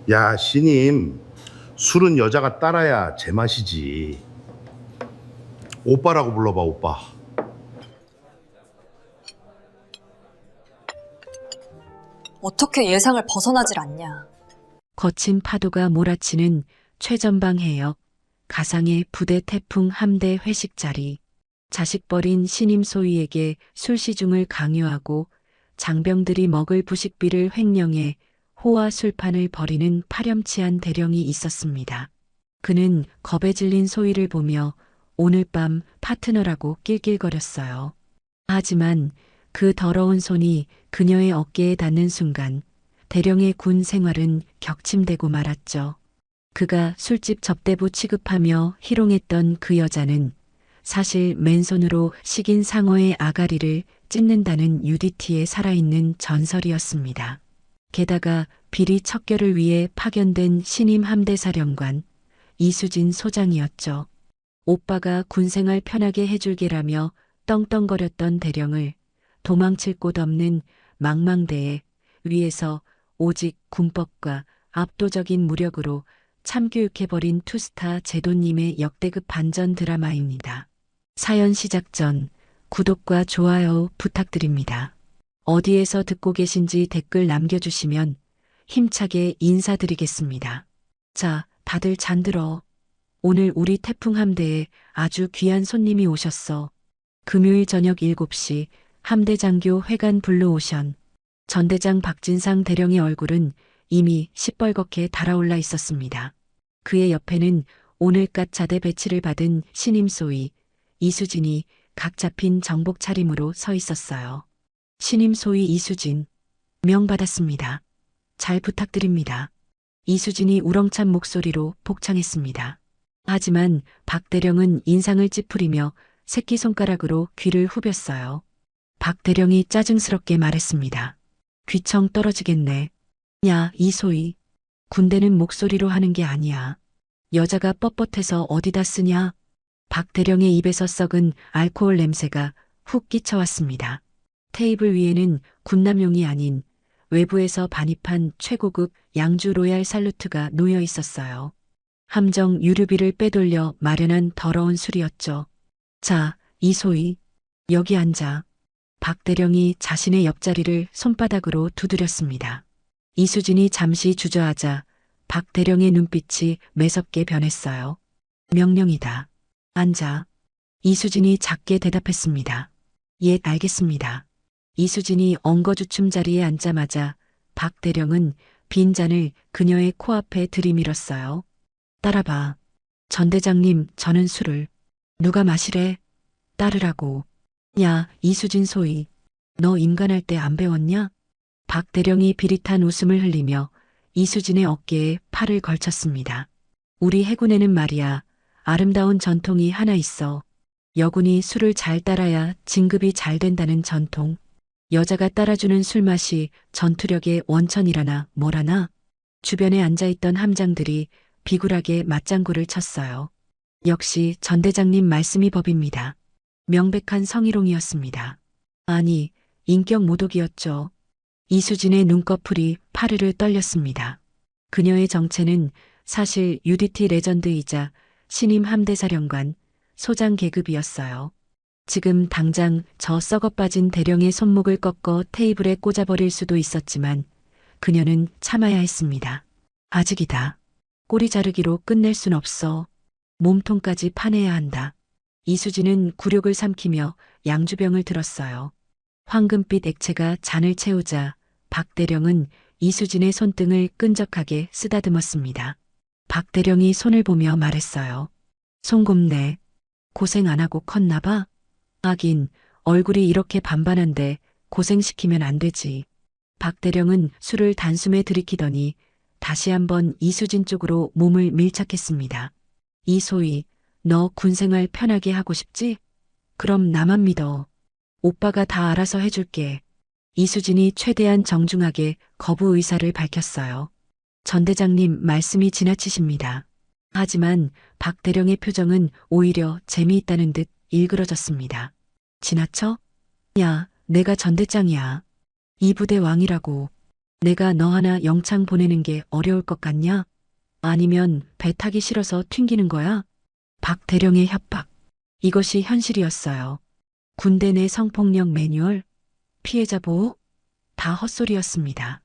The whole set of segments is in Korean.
야, 신임, 술은 여자가 따라야 제맛이지. 오빠라고 불러봐, 오빠. 어떻게 예상을 벗어나질 않냐. 거친 파도가 몰아치는 최전방 해역, 가상의 부대 태풍 함대 회식 자리, 자식 버린 신임 소위에게 술 시중을 강요하고 장병들이 먹을 부식비를 횡령해 호화 술판을 벌이는 파렴치한 대령이 있었습니다. 그는 겁에 질린 소위를 보며 오늘 밤 파트너라고 낄낄거렸어요. 하지만 그 더러운 손이 그녀의 어깨에 닿는 순간 대령의 군 생활은 격침되고 말았죠. 그가 술집 접대부 취급하며 희롱했던 그 여자는 사실 맨손으로 식인 상어의 아가리를 찢는다는 UDT에 살아있는 전설이었습니다. 게다가 비리 척결을 위해 파견된 신임 함대사령관 이수진 소장이었죠. 오빠가 군생활 편하게 해줄게라며 떵떵거렸던 대령을 도망칠 곳 없는 망망대에 위에서 오직 군법과 압도적인 무력으로 참교육해버린 투스타 제도님의 역대급 반전 드라마입니다. 사연 시작 전 구독과 좋아요 부탁드립니다. 어디에서 듣고 계신지 댓글 남겨주시면 힘차게 인사드리겠습니다. 자, 다들 잔들어. 오늘 우리 태풍 함대에 아주 귀한 손님이 오셨어. 금요일 저녁 7시 함대장교 회관 블루오션. 전대장 박진상 대령의 얼굴은 이미 시뻘겋게 달아올라 있었습니다. 그의 옆에는 오늘갓 자대 배치를 받은 신임 소위 이수진이 각 잡힌 정복 차림으로 서 있었어요. 신임 소위 이수진, 명 받았습니다. 잘 부탁드립니다. 이수진이 우렁찬 목소리로 복창했습니다. 하지만 박 대령은 인상을 찌푸리며 새끼손가락으로 귀를 후볐어요. 박 대령이 짜증스럽게 말했습니다. 귀청 떨어지겠네. 야, 이소희. 군대는 목소리로 하는 게 아니야. 여자가 뻣뻣해서 어디다 쓰냐? 박 대령의 입에서 썩은 알코올 냄새가 훅 끼쳐왔습니다. 테이블 위에는 군남용이 아닌 외부에서 반입한 최고급 양주 로얄 살루트가 놓여 있었어요. 함정 유류비를 빼돌려 마련한 더러운 술이었죠. 자, 이소희. 여기 앉아. 박 대령이 자신의 옆자리를 손바닥으로 두드렸습니다. 이수진이 잠시 주저하자 박 대령의 눈빛이 매섭게 변했어요. 명령이다. 앉아. 이수진이 작게 대답했습니다. 예, 알겠습니다. 이수진이 엉거주춤 자리에 앉자마자 박 대령은 빈 잔을 그녀의 코앞에 들이밀었어요. 따라봐. 전 대장님, 저는 술을. 누가 마시래? 따르라고. 야, 이수진 소희. 너 임관할 때 안 배웠냐? 박 대령이 비릿한 웃음을 흘리며 이수진의 어깨에 팔을 걸쳤습니다. 우리 해군에는 말이야, 아름다운 전통이 하나 있어. 여군이 술을 잘 따라야 진급이 잘 된다는 전통. 여자가 따라주는 술맛이 전투력의 원천이라나 뭐라나. 주변에 앉아있던 함장들이 비굴하게 맞장구를 쳤어요. 역시 전 대장님 말씀이 법입니다. 명백한 성희롱이었습니다. 아니, 인격 모독이었죠. 이수진의 눈꺼풀이 파르르 떨렸습니다. 그녀의 정체는 사실 UDT 레전드이자 신임 함대사령관, 소장 계급이었어요. 지금 당장 저 썩어빠진 대령의 손목을 꺾어 테이블에 꽂아버릴 수도 있었지만 그녀는 참아야 했습니다. 아직이다. 꼬리 자르기로 끝낼 순 없어. 몸통까지 파내야 한다. 이수진은 굴욕을 삼키며 양주병을 들었어요. 황금빛 액체가 잔을 채우자 박 대령은 이수진의 손등을 끈적하게 쓰다듬었습니다. 박 대령이 손을 보며 말했어요. 송곳네. 고생 안 하고 컸나 봐? 하긴 얼굴이 이렇게 반반한데 고생시키면 안 되지. 박 대령은 술을 단숨에 들이키더니 다시 한번 이수진 쪽으로 몸을 밀착했습니다. 이소희, 너 군생활 편하게 하고 싶지? 그럼 나만 믿어. 오빠가 다 알아서 해줄게. 이수진이 최대한 정중하게 거부 의사를 밝혔어요. 전 대장님 말씀이 지나치십니다. 하지만 박 대령의 표정은 오히려 재미있다는 듯 일그러졌습니다. 지나쳐? 야, 내가 전대장이야. 이 부대 왕이라고. 내가 너 하나 영창 보내는 게 어려울 것 같냐? 아니면 배 타기 싫어서 튕기는 거야? 박 대령의 협박. 이것이 현실이었어요. 군대 내 성폭력 매뉴얼, 피해자 보호, 다 헛소리였습니다.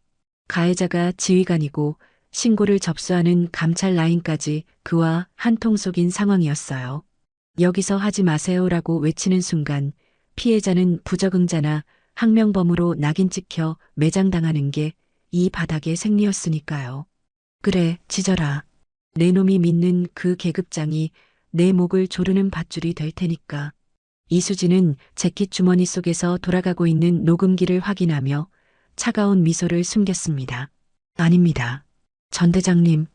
가해자가 지휘관이고 신고를 접수하는 감찰 라인까지 그와 한통속인 상황이었어요. 여기서 하지 마세요라고 외치는 순간 피해자는 부적응자나 항명범으로 낙인 찍혀 매장당하는 게 이 바닥의 생리였으니까요. 그래, 짖어라. 내 놈이 믿는 그 계급장이 내 목을 조르는 밧줄이 될 테니까. 이수진은 재킷 주머니 속에서 돌아가고 있는 녹음기를 확인하며 차가운 미소를 숨겼습니다. 아닙니다. 전 대장님.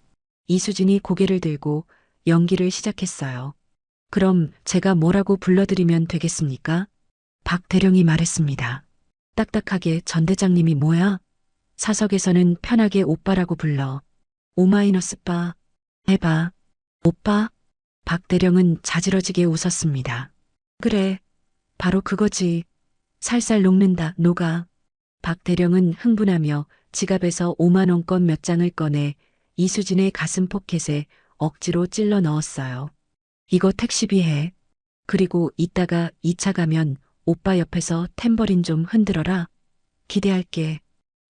이수진이 고개를 들고 연기를 시작했어요. 그럼 제가 뭐라고 불러드리면 되겠습니까? 박 대령이 말했습니다. 딱딱하게 전 대장님이 뭐야? 사석에서는 편하게 오빠라고 불러. 오마이너스 바. 해봐. 오빠? 박 대령은 자지러지게 웃었습니다. 그래. 바로 그거지. 살살 녹는다, 녹아. 박 대령은 흥분하며 지갑에서 5만 원권 몇 장을 꺼내 이수진의 가슴 포켓에 억지로 찔러 넣었어요. 이거 택시비 해. 그리고 이따가 2차 가면 오빠 옆에서 탬버린 좀 흔들어라. 기대할게.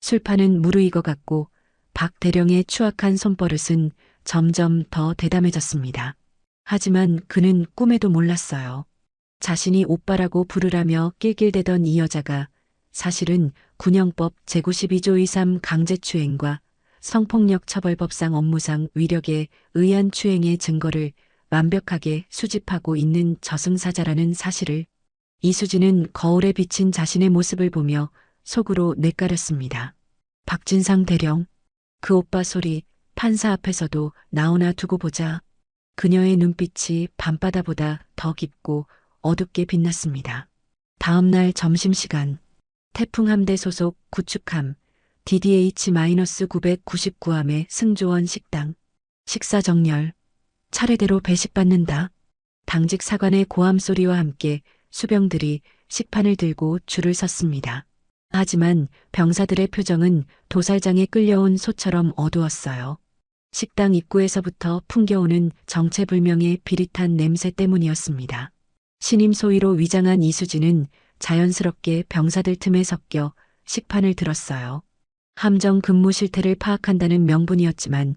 술판은 무르익어갔고 박 대령의 추악한 손버릇은 점점 더 대담해졌습니다. 하지만 그는 꿈에도 몰랐어요. 자신이 오빠라고 부르라며 낄낄대던 이 여자가 사실은 군형법 제92조 23 강제추행과 성폭력 처벌법상 업무상 위력에 의한 추행의 증거를 완벽하게 수집하고 있는 저승사자라는 사실을 이수진은 거울에 비친 자신의 모습을 보며 속으로 뇌까렸습니다. 박진상 대령, 그 오빠 소리 판사 앞에서도 나오나 두고 보자. 그녀의 눈빛이 밤바다보다 더 깊고 어둡게 빛났습니다. 다음 날 점심시간, 태풍함대 소속 구축함 DDH-999함의 승조원 식당. 식사 정렬. 차례대로 배식받는다. 당직 사관의 고함 소리와 함께 수병들이 식판을 들고 줄을 섰습니다. 하지만 병사들의 표정은 도살장에 끌려온 소처럼 어두웠어요. 식당 입구에서부터 풍겨오는 정체불명의 비릿한 냄새 때문이었습니다. 신임 소위로 위장한 이수진은 자연스럽게 병사들 틈에 섞여 식판을 들었어요. 함정 근무 실태를 파악한다는 명분이었지만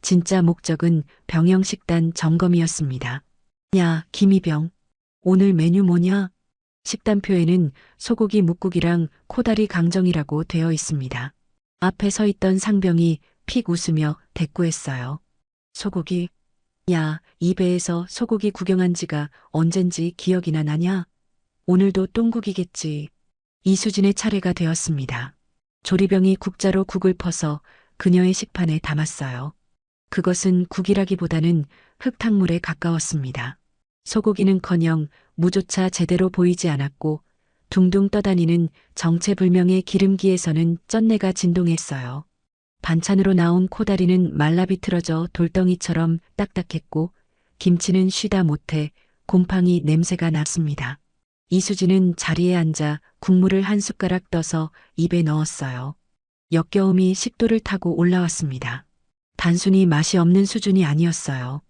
진짜 목적은 병영식단 점검이었습니다. 야, 김이병. 오늘 메뉴 뭐냐? 식단표에는 소고기 묵국이랑 코다리 강정이라고 되어 있습니다. 앞에 서 있던 상병이 픽 웃으며 대꾸했어요. 소고기? 야, 이 배에서 소고기 구경한 지가 언젠지 기억이나 나냐? 오늘도 똥국이겠지. 이수진의 차례가 되었습니다. 조리병이 국자로 국을 퍼서 그녀의 식판에 담았어요. 그것은 국이라기보다는 흙탕물에 가까웠습니다. 소고기는커녕 무조차 제대로 보이지 않았고 둥둥 떠다니는 정체불명의 기름기에서는 쩐내가 진동했어요. 반찬으로 나온 코다리는 말라 비틀어져 돌덩이처럼 딱딱했고 김치는 쉬다 못해 곰팡이 냄새가 났습니다. 이수진은 자리에 앉아 국물을 한 숟가락 떠서 입에 넣었어요. 역겨움이 식도를 타고 올라왔습니다. 단순히 맛이 없는 수준이 아니었어요.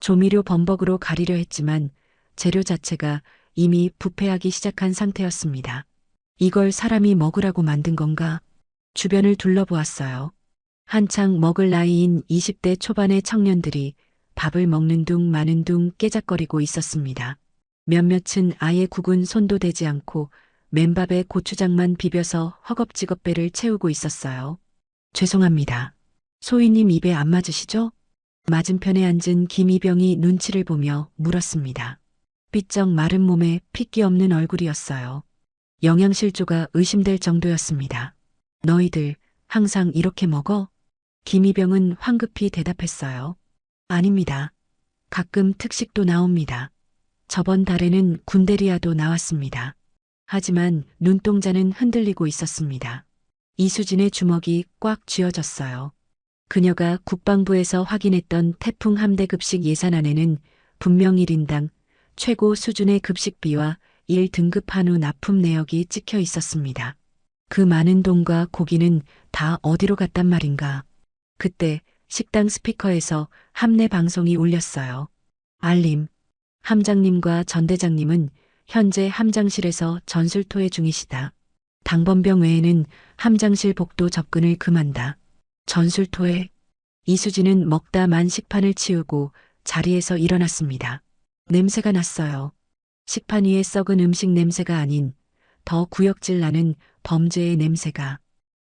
조미료 범벅으로 가리려 했지만 재료 자체가 이미 부패하기 시작한 상태였습니다. 이걸 사람이 먹으라고 만든 건가? 주변을 둘러보았어요. 한창 먹을 나이인 20대 초반의 청년들이 밥을 먹는 둥 마는 둥 깨작거리고 있었습니다. 몇몇은 아예 국은 손도 대지 않고 맨밥에 고추장만 비벼서 허겁지겁 배를 채우고 있었어요. 죄송합니다. 소희님 입에 안 맞으시죠? 맞은편에 앉은 김이병이 눈치를 보며 물었습니다. 삐쩍 마른 몸에 핏기 없는 얼굴이었어요. 영양실조가 의심될 정도였습니다. 너희들 항상 이렇게 먹어? 김이병은 황급히 대답했어요. 아닙니다. 가끔 특식도 나옵니다. 저번 달에는 군대리아도 나왔습니다. 하지만 눈동자는 흔들리고 있었습니다. 이수진의 주먹이 꽉 쥐어졌어요. 그녀가 국방부에서 확인했던 태풍 함대 급식 예산안에는 분명 1인당 최고 수준의 급식비와 1등급 한우 납품 내역이 찍혀 있었습니다. 그 많은 돈과 고기는 다 어디로 갔단 말인가. 그때 식당 스피커에서 함내 방송이 울렸어요. 알림. 함장님과 전대장님은 현재 함장실에서 전술토해 중이시다. 당번병 외에는 함장실 복도 접근을 금한다. 전술토해. 이수진은 먹다 만 식판을 치우고 자리에서 일어났습니다. 냄새가 났어요. 식판 위에 썩은 음식 냄새가 아닌 더 구역질 나는 범죄의 냄새가.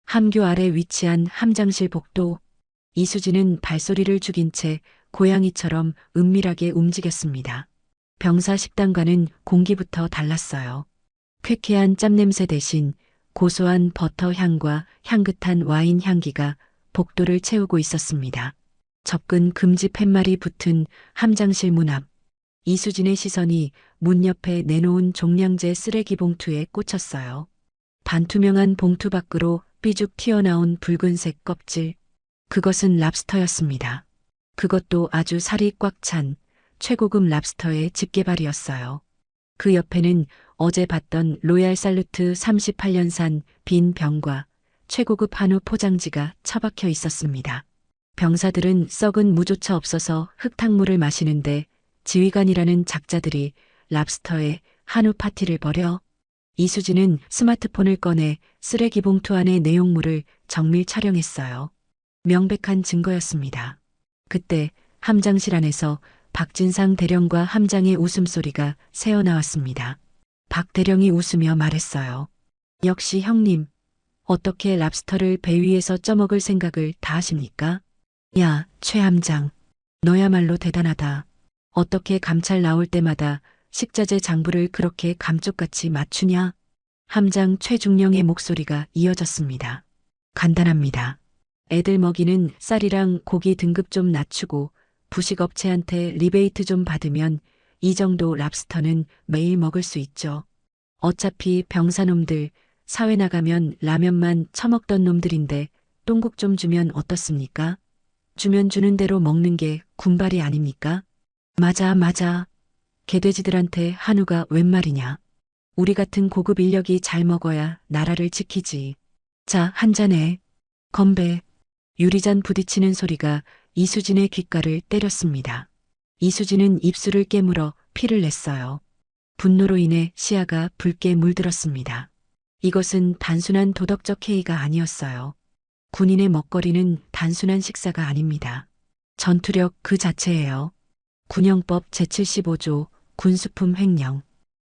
함교 아래 위치한 함장실 복도. 이수진은 발소리를 죽인 채 고양이처럼 은밀하게 움직였습니다. 병사 식당과는 공기부터 달랐어요. 쾌쾌한 짭냄새 대신 고소한 버터 향과 향긋한 와인 향기가 복도를 채우고 있었습니다. 접근 금지 팻말이 붙은 함장실 문 앞. 이수진의 시선이 문 옆에 내놓은 종량제 쓰레기 봉투에 꽂혔어요. 반투명한 봉투 밖으로 삐죽 튀어나온 붉은색 껍질. 그것은 랍스터였습니다. 그것도 아주 살이 꽉 찬 최고급 랍스터의 집게발이었어요. 그 옆에는 어제 봤던 로얄 살루트 38년산 빈 병과 최고급 한우 포장지가 처박혀 있었습니다. 병사들은 썩은 무조차 없어서 흙탕물을 마시는데 지휘관이라는 작자들이 랍스터에 한우 파티를 벌여. 이수진은 스마트폰을 꺼내 쓰레기 봉투 안의 내용물을 정밀 촬영했어요. 명백한 증거였습니다. 그때 함장실 안에서 박진상 대령과 함장의 웃음소리가 새어나왔습니다. 박 대령이 웃으며 말했어요. 역시 형님, 어떻게 랍스터를 배 위에서 쪄먹을 생각을 다 하십니까? 야, 최 함장, 너야말로 대단하다. 어떻게 감찰 나올 때마다 식자재 장부를 그렇게 감쪽같이 맞추냐? 함장 최중령의 목소리가 이어졌습니다. 간단합니다. 애들 먹이는 쌀이랑 고기 등급 좀 낮추고 부식업체한테 리베이트 좀 받으면 이 정도 랍스터는 매일 먹을 수 있죠. 어차피 병사놈들 사회 나가면 라면만 처먹던 놈들인데 똥국 좀 주면 어떻습니까? 주면 주는 대로 먹는 게 군발이 아닙니까? 맞아, 맞아. 개돼지들한테 한우가 웬 말이냐. 우리 같은 고급 인력이 잘 먹어야 나라를 지키지. 자, 한 잔해. 건배. 유리잔 부딪히는 소리가 이수진의 귓가를 때렸습니다. 이수진은 입술을 깨물어 피를 냈어요. 분노로 인해 시야가 붉게 물들었습니다. 이것은 단순한 도덕적 해이가 아니었어요. 군인의 먹거리는 단순한 식사가 아닙니다. 전투력 그 자체예요. 군형법 제75조 군수품 횡령.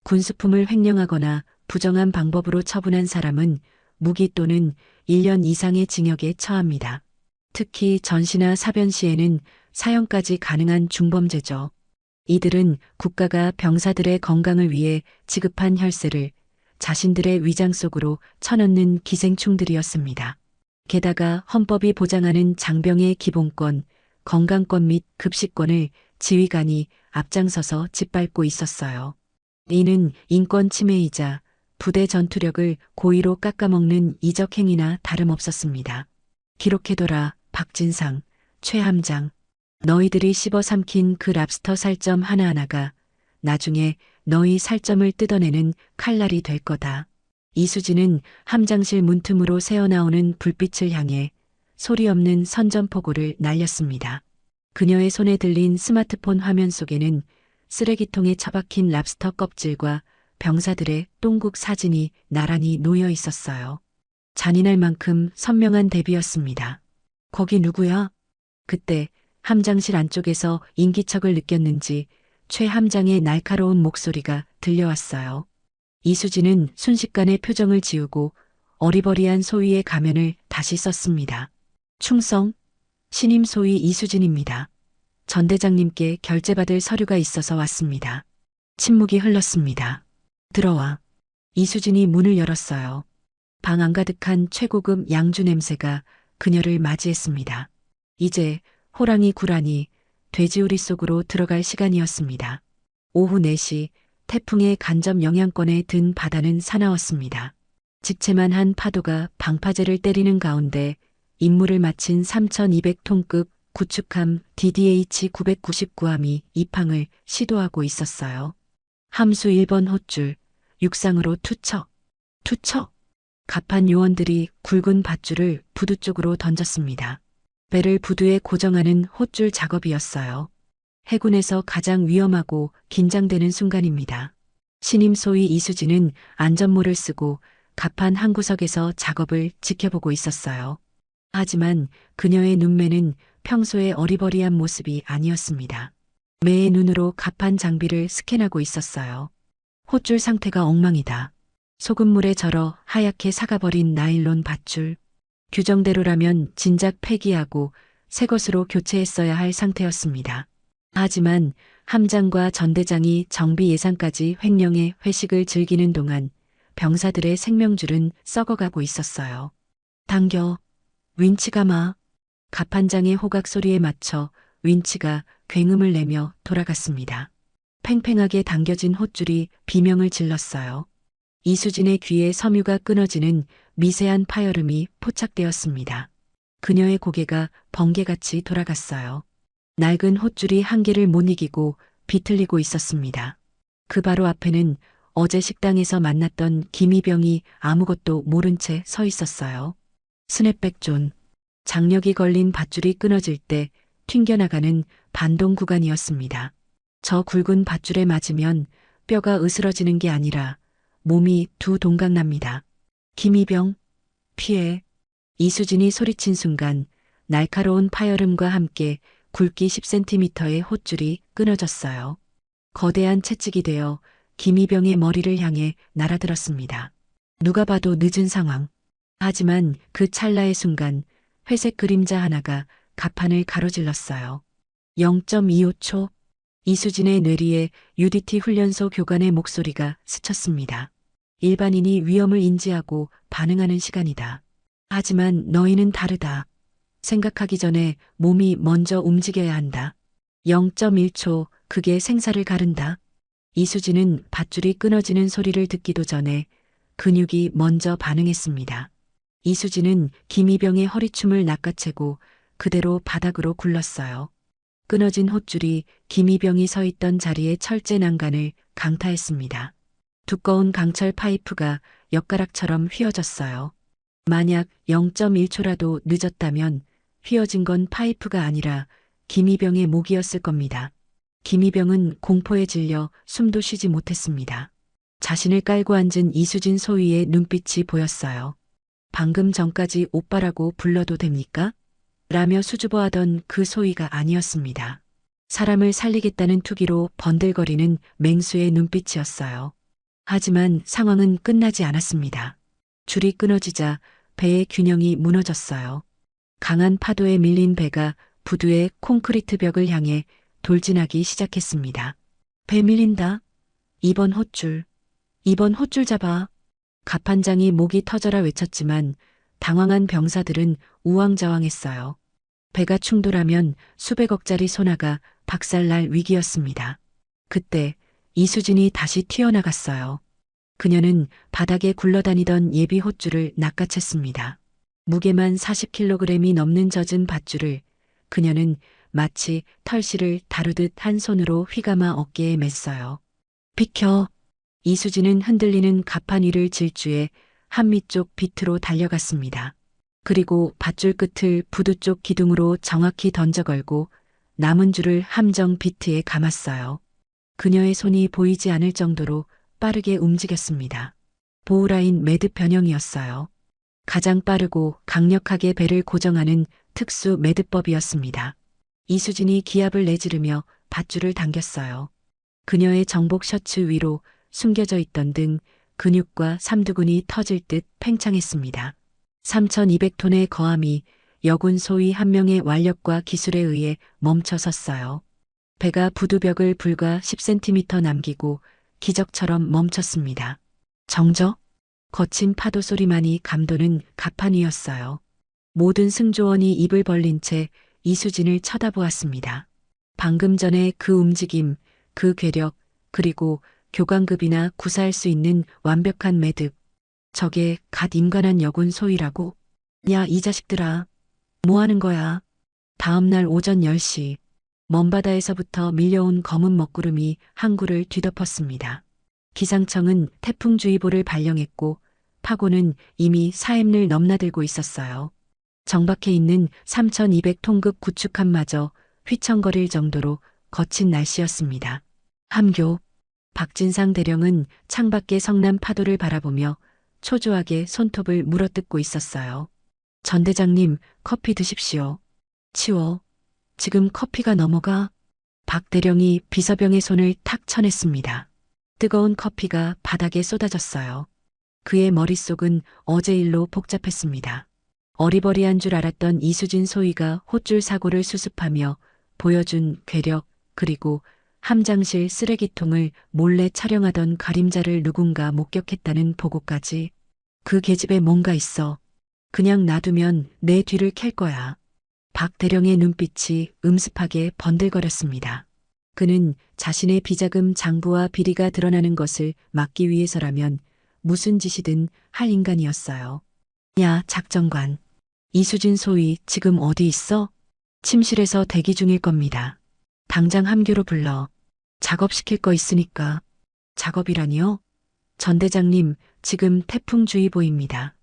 군수품을 횡령하거나 부정한 방법으로 처분한 사람은 무기 또는 1년 이상의 징역에 처합니다. 특히 전시나 사변 시에는 사형까지 가능한 중범죄죠. 이들은 국가가 병사들의 건강을 위해 지급한 혈세를 자신들의 위장 속으로 쳐넣는 기생충들이었습니다. 게다가 헌법이 보장하는 장병의 기본권, 건강권 및 급식권을 지휘관이 앞장서서 짓밟고 있었어요. 이는 인권 침해이자 부대 전투력을 고의로 깎아먹는 이적 행위나 다름없었습니다. 기록해둬라, 박진상, 최함장. 너희들이 씹어 삼킨 그 랍스터 살점 하나하나가 나중에 너희 살점을 뜯어내는 칼날이 될 거다. 이수진은 함장실 문틈으로 새어나오는 불빛을 향해 소리 없는 선전포고를 날렸습니다. 그녀의 손에 들린 스마트폰 화면 속에는 쓰레기통에 처박힌 랍스터 껍질과 병사들의 똥국 사진이 나란히 놓여 있었어요. 잔인할 만큼 선명한 대비였습니다. 거기 누구야? 그때 함장실 안쪽에서 인기척을 느꼈는지 최 함장의 날카로운 목소리가 들려왔어요. 이수진은 순식간에 표정을 지우고 어리버리한 소위의 가면을 다시 썼습니다. 충성, 신임 소위 이수진입니다. 전 대장님께 결제받을 서류가 있어서 왔습니다. 침묵이 흘렀습니다. 들어와. 이수진이 문을 열었어요. 방 안가득한 최고급 양주 냄새가 그녀를 맞이했습니다. 이제 호랑이 구란이 돼지우리 속으로 들어갈 시간이었습니다. 오후 4시 태풍의 간접 영향권에 든 바다는 사나웠습니다. 집채만한 파도가 방파제를 때리는 가운데 임무를 마친 3200톤급 구축함 DDH-999함이 입항을 시도하고 있었어요. 함수 1번 호줄, 육상으로 투척, 투척. 갑판 요원들이 굵은 밧줄을 부두 쪽으로 던졌습니다. 배를 부두에 고정하는 홑줄 작업이었어요. 해군에서 가장 위험하고 긴장되는 순간입니다. 신임 소위 이수진은 안전모를 쓰고 갑판 한 구석에서 작업을 지켜보고 있었어요. 하지만 그녀의 눈매는 평소의 어리버리한 모습이 아니었습니다. 매의 눈으로 갑판 장비를 스캔하고 있었어요. 홑줄 상태가 엉망이다. 소금물에 절어 하얗게 삭아버린 나일론 밧줄. 규정대로라면 진작 폐기하고 새 것으로 교체했어야 할 상태였습니다. 하지만 함장과 전대장이 정비 예산까지 횡령해 회식을 즐기는 동안 병사들의 생명줄은 썩어가고 있었어요. 당겨, 윈치가 마. 갑판장의 호각 소리에 맞춰 윈치가 굉음을 내며 돌아갔습니다. 팽팽하게 당겨진 홑줄이 비명을 질렀어요. 이수진의 귀에 섬유가 끊어지는 미세한 파열음이 포착되었습니다. 그녀의 고개가 번개같이 돌아갔어요. 낡은 홑줄이 한계를 못 이기고 비틀리고 있었습니다. 그 바로 앞에는 어제 식당에서 만났던 김이병이 아무것도 모른 채 서 있었어요. 스냅백 존. 장력이 걸린 밧줄이 끊어질 때 튕겨나가는 반동 구간이었습니다. 저 굵은 밧줄에 맞으면 뼈가 으스러지는 게 아니라 몸이 두 동강 납니다. 김이병, 피해. 이수진이 소리친 순간 날카로운 파열음과 함께 굵기 10cm의 홑줄이 끊어졌어요. 거대한 채찍이 되어 김이병의 머리를 향해 날아들었습니다. 누가 봐도 늦은 상황. 하지만 그 찰나의 순간 회색 그림자 하나가 갑판을 가로질렀어요. 0.25초. 이수진의 뇌리에 UDT 훈련소 교관의 목소리가 스쳤습니다. 일반인이 위험을 인지하고 반응하는 시간이다. 하지만 너희는 다르다. 생각하기 전에 몸이 먼저 움직여야 한다. 0.1초, 그게 생사를 가른다. 이수진은 밧줄이 끊어지는 소리를 듣기도 전에 근육이 먼저 반응했습니다. 이수진은 김이병의 허리춤을 낚아채고 그대로 바닥으로 굴렀어요. 끊어진 홑줄이 김이병이 서 있던 자리의 철제 난간을 강타했습니다. 두꺼운 강철 파이프가 엿가락처럼 휘어졌어요. 만약 0.1초라도 늦었다면 휘어진 건 파이프가 아니라 김이병의 목이었을 겁니다. 김이병은 공포에 질려 숨도 쉬지 못했습니다. 자신을 깔고 앉은 이수진 소위의 눈빛이 보였어요. 방금 전까지 오빠라고 불러도 됩니까? 라며 수줍어하던 그 소위가 아니었습니다. 사람을 살리겠다는 투기로 번들거리는 맹수의 눈빛이었어요. 하지만 상황은 끝나지 않았습니다. 줄이 끊어지자 배의 균형이 무너졌어요. 강한 파도에 밀린 배가 부두의 콘크리트 벽을 향해 돌진하기 시작했습니다. 배 밀린다. 2번 홑줄. 2번 홑줄 잡아. 갑판장이 목이 터져라 외쳤지만 당황한 병사들은 우왕좌왕했어요. 배가 충돌하면 수백억짜리 소나가 박살날 위기였습니다. 그때 이수진이 다시 튀어나갔어요. 그녀는 바닥에 굴러다니던 예비 홑줄을 낚아챘습니다. 무게만 40kg이 넘는 젖은 밧줄을 그녀는 마치 털실을 다루듯 한 손으로 휘감아 어깨에 맸어요. 비켜! 이수진은 흔들리는 갑판 위를 질주해 한미 쪽 비트로 달려갔습니다. 그리고 밧줄 끝을 부두 쪽 기둥으로 정확히 던져 걸고 남은 줄을 함정 비트에 감았어요. 그녀의 손이 보이지 않을 정도로 빠르게 움직였습니다. 보호라인 매듭 변형이었어요. 가장 빠르고 강력하게 배를 고정하는 특수 매듭법이었습니다. 이수진이 기압을 내지르며 밧줄을 당겼어요. 그녀의 정복 셔츠 위로 숨겨져 있던 등 근육과 삼두근이 터질 듯 팽창했습니다. 3,200톤의 거함이 여군 소위 한 명의 완력과 기술에 의해 멈춰 섰어요. 배가 부두벽을 불과 10cm 남기고 기적처럼 멈췄습니다. 정적? 거친 파도 소리만이 감도는 갑판 위였어요. 모든 승조원이 입을 벌린 채 이수진을 쳐다보았습니다. 방금 전에 그 움직임, 그 괴력, 그리고 교관급이나 구사할 수 있는 완벽한 매듭. 저게 갓 임관한 여군 소위라고? 야, 이 자식들아. 뭐 하는 거야? 다음 날 오전 10시. 먼바다에서부터 밀려온 검은 먹구름이 항구를 뒤덮었습니다. 기상청은 태풍주의보를 발령했고 파고는 이미 사엠를 넘나들고 있었어요. 정박해 있는 3200톤급 구축함마저 휘청거릴 정도로 거친 날씨였습니다. 함교. 박진상 대령은 창밖의 성남 파도를 바라보며 초조하게 손톱을 물어뜯고 있었어요. 전 대장님, 커피 드십시오. 치워. 지금 커피가 넘어가. 박 대령이 비서병의 손을 탁 쳐냈습니다. 뜨거운 커피가 바닥에 쏟아졌어요. 그의 머릿속은 어제 일로 복잡했습니다. 어리버리한 줄 알았던 이수진 소위가 헛줄 사고를 수습하며 보여준 괴력, 그리고 함장실 쓰레기통을 몰래 촬영하던 가림자를 누군가 목격했다는 보고까지. 그 계집에 뭔가 있어. 그냥 놔두면 내 뒤를 캘 거야. 박 대령의 눈빛이 음습하게 번들거렸습니다. 그는 자신의 비자금 장부와 비리가 드러나는 것을 막기 위해서라면 무슨 짓이든 할 인간이었어요. 야, 작전관. 이수진 소위 지금 어디 있어? 침실에서 대기 중일 겁니다. 당장 함교로 불러. 작업시킬 거 있으니까. 작업이라니요? 전 대장님, 지금 태풍주의보입니다.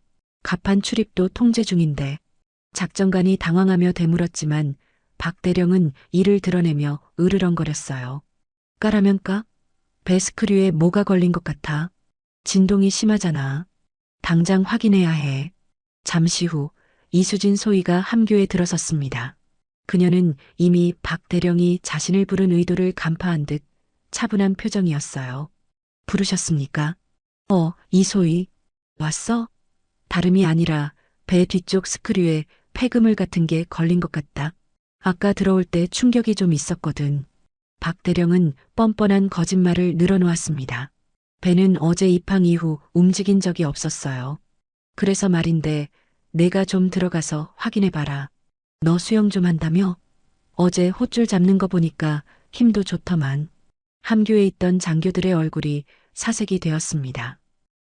갑판 출입도 통제 중인데. 작전관이 당황하며 되물었지만 박 대령은 이를 드러내며 으르렁거렸어요. 까라면 까? 배 스크류에 뭐가 걸린 것 같아. 진동이 심하잖아. 당장 확인해야 해. 잠시 후 이수진 소위가 함교에 들어섰습니다. 그녀는 이미 박 대령이 자신을 부른 의도를 간파한 듯 차분한 표정이었어요. 부르셨습니까? 이소희. 왔어? 다름이 아니라 배 뒤쪽 스크류에 폐그물 같은 게 걸린 것 같다. 아까 들어올 때 충격이 좀 있었거든. 박 대령은 뻔뻔한 거짓말을 늘어놓았습니다. 배는 어제 입항 이후 움직인 적이 없었어요. 그래서 말인데 내가 좀 들어가서 확인해봐라. 너 수영 좀 한다며? 어제 헛줄 잡는 거 보니까 힘도 좋더만. 함교에 있던 장교들의 얼굴이 사색이 되었습니다.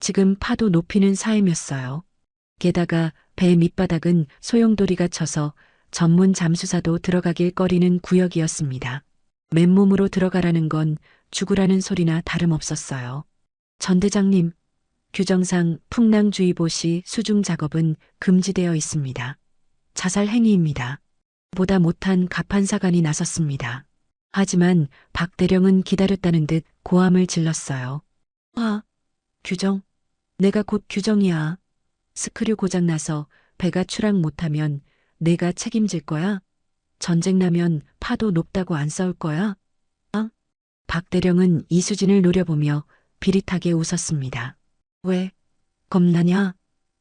지금 파도 높이는 사임이었어요. 게다가 배 밑바닥은 소용돌이가 쳐서 전문 잠수사도 들어가길 꺼리는 구역이었습니다. 맨몸으로 들어가라는 건 죽으라는 소리나 다름없었어요. 전 대장님, 규정상 풍랑주의보 시 수중 작업은 금지되어 있습니다. 자살 행위입니다. 보다 못한 갑판사관이 나섰습니다. 하지만 박 대령은 기다렸다는 듯 고함을 질렀어요. 규정? 내가 곧 규정이야. 스크류 고장나서 배가 출항 못하면 내가 책임질 거야? 전쟁 나면 파도 높다고 안 싸울 거야? 박 대령은 이수진을 노려보며 비릿하게 웃었습니다. 왜? 겁나냐?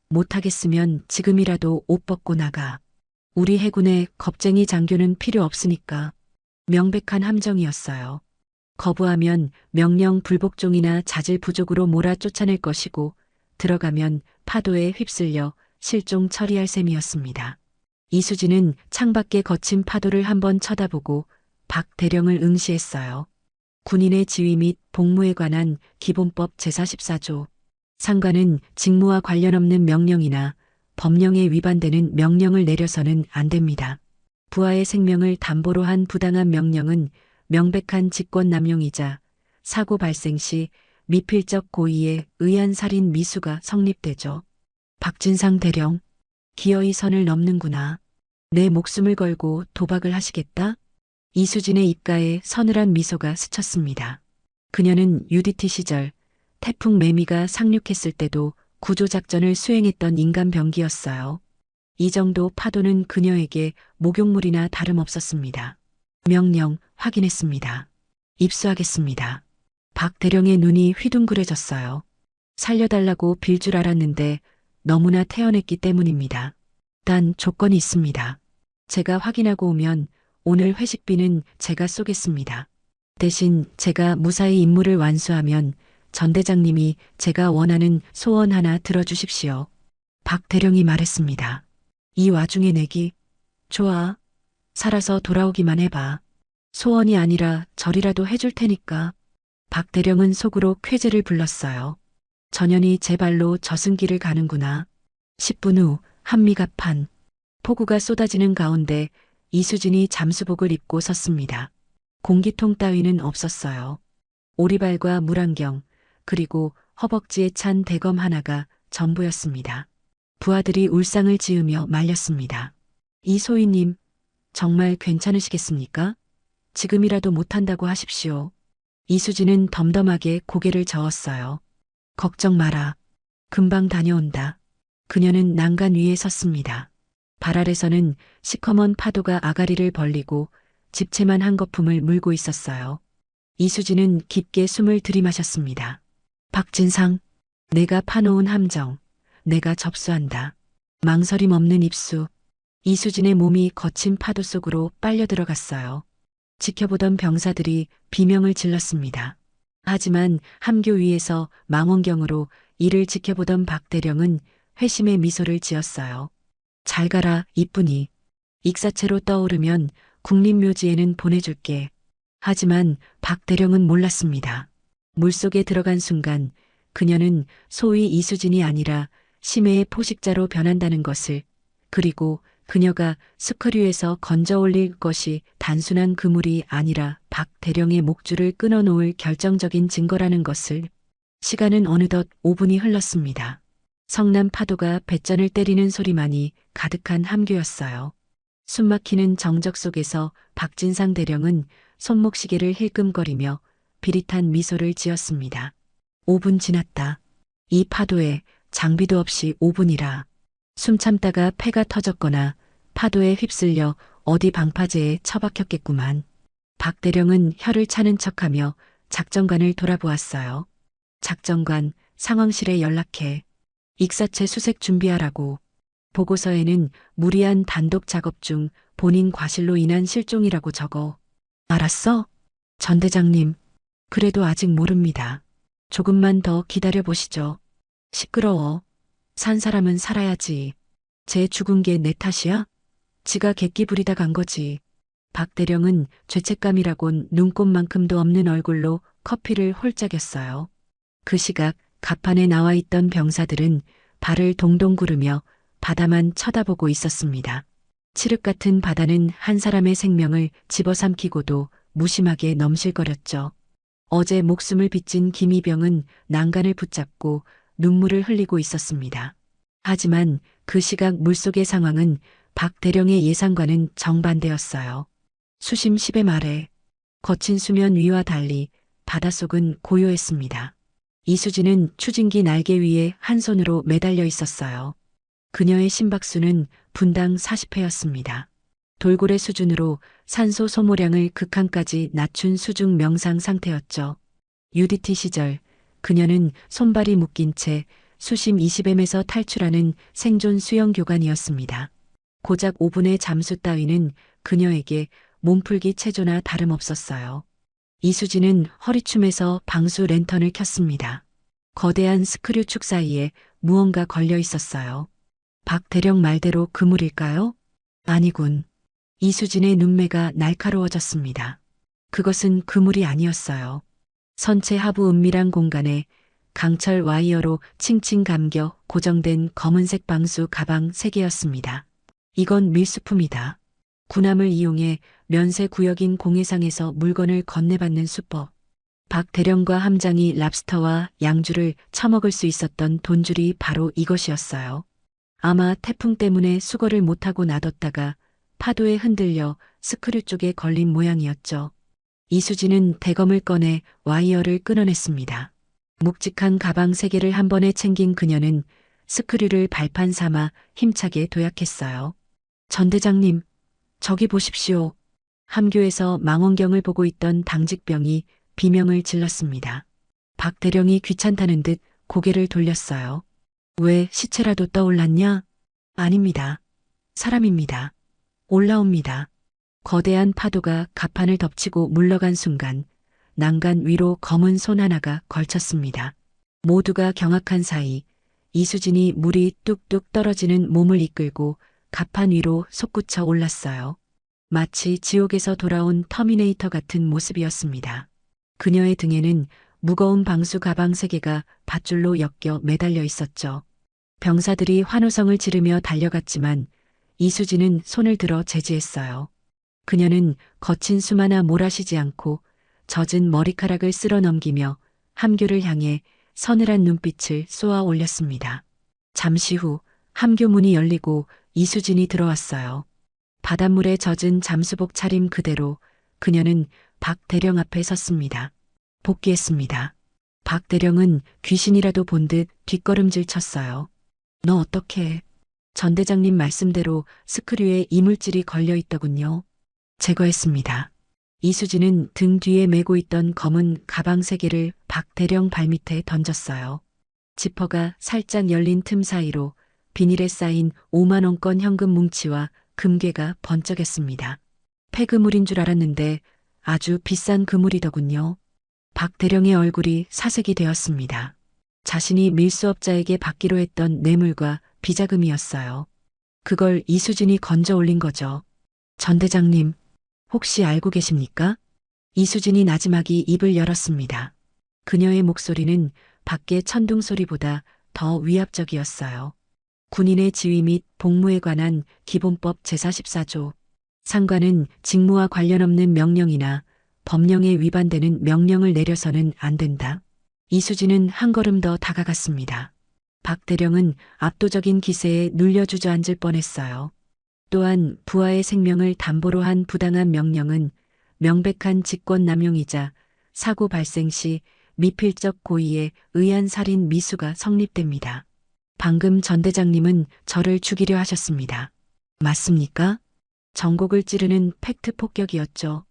못하겠으면 지금이라도 옷 벗고 나가. 우리 해군에 겁쟁이 장교는 필요 없으니까. 명백한 함정이었어요. 거부하면 명령 불복종이나 자질 부족으로 몰아 쫓아낼 것이고 들어가면 파도에 휩쓸려 실종 처리할 셈이었습니다. 이수진은 창밖의 거친 파도를 한번 쳐다보고 박 대령을 응시했어요. 군인의 지위 및 복무에 관한 기본법 제44조. 상관은 직무와 관련 없는 명령이나 법령에 위반되는 명령을 내려서는 안 됩니다. 부하의 생명을 담보로 한 부당한 명령은 명백한 직권남용이자 사고 발생 시 미필적 고의에 의한 살인 미수가 성립되죠. 박진상 대령, 기어이 선을 넘는구나. 내 목숨을 걸고 도박을 하시겠다? 이수진의 입가에 서늘한 미소가 스쳤습니다. 그녀는 UDT 시절 태풍 매미가 상륙했을 때도 구조작전을 수행했던 인간병기였어요. 이 정도 파도는 그녀에게 목욕물이나 다름없었습니다. 명령 확인했습니다. 입수하겠습니다. 박 대령의 눈이 휘둥그레졌어요. 살려달라고 빌 줄 알았는데 너무나 태연했기 때문입니다. 단 조건이 있습니다. 제가 확인하고 오면 오늘 회식비는 제가 쏘겠습니다. 대신 제가 무사히 임무를 완수하면 전 대장님이 제가 원하는 소원 하나 들어주십시오. 박 대령이 말했습니다. 이 와중에 내기? 좋아. 살아서 돌아오기만 해봐. 소원이 아니라 절이라도 해줄 테니까. 박 대령은 속으로 쾌재를 불렀어요. 전현이 제 발로 저승길을 가는구나. 10분 후 한미갑판. 폭우가 쏟아지는 가운데 이수진이 잠수복을 입고 섰습니다. 공기통 따위는 없었어요. 오리발과 물안경, 그리고 허벅지에 찬 대검 하나가 전부였습니다. 부하들이 울상을 지으며 말렸습니다. 이소희님, 정말 괜찮으시겠습니까? 지금이라도 못한다고 하십시오. 이수진은 덤덤하게 고개를 저었어요. 걱정 마라. 금방 다녀온다. 그녀는 난간 위에 섰습니다. 발 아래서는 시커먼 파도가 아가리를 벌리고 집채만 한 거품을 물고 있었어요. 이수진은 깊게 숨을 들이마셨습니다. 박진상, 내가 파놓은 함정, 내가 접수한다. 망설임 없는 입수. 이수진의 몸이 거친 파도 속으로 빨려 들어갔어요. 지켜보던 병사들이 비명을 질렀습니다. 하지만 함교 위에서 망원경으로 이를 지켜보던 박대령은 회심의 미소를 지었어요. 잘 가라, 이쁜이. 익사체로 떠오르면 국립묘지에는 보내줄게. 하지만 박대령은 몰랐습니다. 물속에 들어간 순간 그녀는 소위 이수진이 아니라 심해의 포식자로 변한다는 것을, 그리고 그녀가 스크류에서 건져 올릴 것이 단순한 그물이 아니라 박대령의 목줄을 끊어놓을 결정적인 증거라는 것을. 시간은 어느덧 5분이 흘렀습니다. 성난 파도가 뱃잔을 때리는 소리만이 가득한 함교였어요. 숨막히는 정적 속에서 박진상 대령은 손목시계를 힐끔거리며 비릿한 미소를 지었습니다. 5분 지났다. 이 파도에 장비도 없이 5분이라. 숨 참다가 폐가 터졌거나 파도에 휩쓸려 어디 방파제에 처박혔겠구만. 박 대령은 혀를 차는 척하며 작전관을 돌아보았어요. 작전관, 상황실에 연락해. 익사체 수색 준비하라고. 보고서에는 무리한 단독 작업 중 본인 과실로 인한 실종이라고 적어. 알았어? 전 대장님, 그래도 아직 모릅니다. 조금만 더 기다려 보시죠. 시끄러워. 산 사람은 살아야지. 쟤 죽은 게 내 탓이야? 지가 객기 부리다 간 거지. 박 대령은 죄책감이라곤 눈곱만큼도 없는 얼굴로 커피를 홀짝였어요. 그 시각 갑판에 나와 있던 병사들은 발을 동동 구르며 바다만 쳐다보고 있었습니다. 칠흑 같은 바다는 한 사람의 생명을 집어삼키고도 무심하게 넘실거렸죠. 어제 목숨을 빚진 김이병은 난간을 붙잡고 눈물을 흘리고 있었습니다. 하지만 그 시각 물속의 상황은 박 대령의 예상과는 정반대였어요. 수심 10의 말에 거친 수면 위와 달리 바닷속은 고요했습니다. 이수진은 추진기 날개 위에 한 손으로 매달려 있었어요. 그녀의 심박수는 분당 40회였습니다. 돌고래 수준으로 산소 소모량을 극한까지 낮춘 수중 명상 상태였죠. UDT 시절 그녀는 손발이 묶인 채 수심 20m에서 탈출하는 생존 수영 교관이었습니다. 고작 5분의 잠수 따위는 그녀에게 몸풀기 체조나 다름없었어요. 이수진은 허리춤에서 방수 랜턴을 켰습니다. 거대한 스크류 축 사이에 무언가 걸려 있었어요. 박 대령 말대로 그물일까요? 아니군. 이수진의 눈매가 날카로워졌습니다. 그것은 그물이 아니었어요. 선체 하부 은밀한 공간에 강철 와이어로 칭칭 감겨 고정된 검은색 방수 가방 3개였습니다. 이건 밀수품이다. 군함을 이용해 면세 구역인 공해상에서 물건을 건네받는 수법. 박 대령과 함장이 랍스터와 양주를 처먹을 수 있었던 돈줄이 바로 이것이었어요. 아마 태풍 때문에 수거를 못하고 놔뒀다가 파도에 흔들려 스크류 쪽에 걸린 모양이었죠. 이수진은 대검을 꺼내 와이어를 끊어냈습니다. 묵직한 가방 3개를 한 번에 챙긴 그녀는 스크류를 발판 삼아 힘차게 도약했어요. 전 대장님, 저기 보십시오. 함교에서 망원경을 보고 있던 당직병이 비명을 질렀습니다. 박 대령이 귀찮다는 듯 고개를 돌렸어요. 왜 시체라도 떠올랐냐? 아닙니다. 사람입니다. 올라옵니다. 거대한 파도가 갑판을 덮치고 물러간 순간 난간 위로 검은 손 하나가 걸쳤습니다. 모두가 경악한 사이 이수진이 물이 뚝뚝 떨어지는 몸을 이끌고 갑판 위로 솟구쳐 올랐어요. 마치 지옥에서 돌아온 터미네이터 같은 모습이었습니다. 그녀의 등에는 무거운 방수 가방 3개가 밧줄로 엮여 매달려 있었죠. 병사들이 환호성을 지르며 달려갔지만 이수진은 손을 들어 제지했어요. 그녀는 거친 숨 하나 몰아쉬지 않고 젖은 머리카락을 쓸어 넘기며 함교를 향해 서늘한 눈빛을 쏘아 올렸습니다. 잠시 후 함교 문이 열리고 이수진이 들어왔어요. 바닷물에 젖은 잠수복 차림 그대로 그녀는 박 대령 앞에 섰습니다. 복귀했습니다. 박 대령은 귀신이라도 본 듯 뒷걸음질 쳤어요. 너 어떻게? 전 대장님 말씀대로 스크류에 이물질이 걸려 있더군요. 제거했습니다. 이수진은 등 뒤에 메고 있던 검은 가방 3개를 박 대령 발밑에 던졌어요. 지퍼가 살짝 열린 틈 사이로 비닐에 쌓인 5만 원권 현금 뭉치와 금괴가 번쩍였습니다. 폐그물인 줄 알았는데 아주 비싼 그물이더군요. 박 대령의 얼굴이 사색이 되었습니다. 자신이 밀수업자에게 받기로 했던 뇌물과 비자금이었어요. 그걸 이수진이 건져 올린 거죠. 전 대장님, 혹시 알고 계십니까? 이수진이 나지막이 입을 열었습니다. 그녀의 목소리는 밖의 천둥 소리보다 더 위압적이었어요. 군인의 지위 및 복무에 관한 기본법 제44조. 상관은 직무와 관련 없는 명령이나 법령에 위반되는 명령을 내려서는 안 된다. 이수진은 한 걸음 더 다가갔습니다. 박 대령은 압도적인 기세에 눌려 주저앉을 뻔했어요. 또한 부하의 생명을 담보로 한 부당한 명령은 명백한 직권남용이자 사고 발생 시 미필적 고의에 의한 살인 미수가 성립됩니다. 방금 전 대장님은 저를 죽이려 하셨습니다. 맞습니까? 전곡을 찌르는 팩트 폭격이었죠.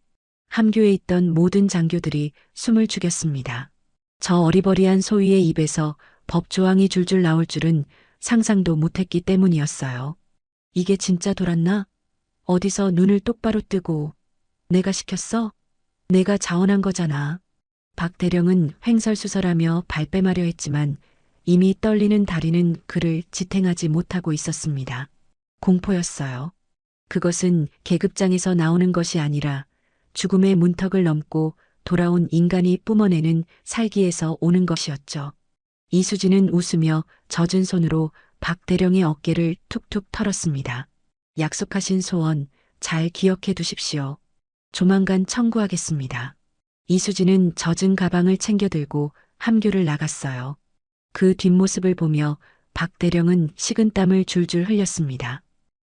함교에 있던 모든 장교들이 숨을 죽였습니다. 저 어리버리한 소위의 입에서 법조항이 줄줄 나올 줄은 상상도 못했기 때문이었어요. 이게 진짜 돌았나? 어디서 눈을 똑바로 뜨고 내가 시켰어? 내가 자원한 거잖아. 박 대령은 횡설수설하며 발뺌하려 했지만 이미 떨리는 다리는 그를 지탱하지 못하고 있었습니다. 공포였어요. 그것은 계급장에서 나오는 것이 아니라 죽음의 문턱을 넘고 돌아온 인간이 뿜어내는 살기에서 오는 것이었죠. 이수진은 웃으며 젖은 손으로 박 대령의 어깨를 툭툭 털었습니다. 약속하신 소원 잘 기억해 두십시오. 조만간 청구하겠습니다. 이수진은 젖은 가방을 챙겨 들고 함교를 나갔어요. 그 뒷모습을 보며 박 대령은 식은땀을 줄줄 흘렸습니다.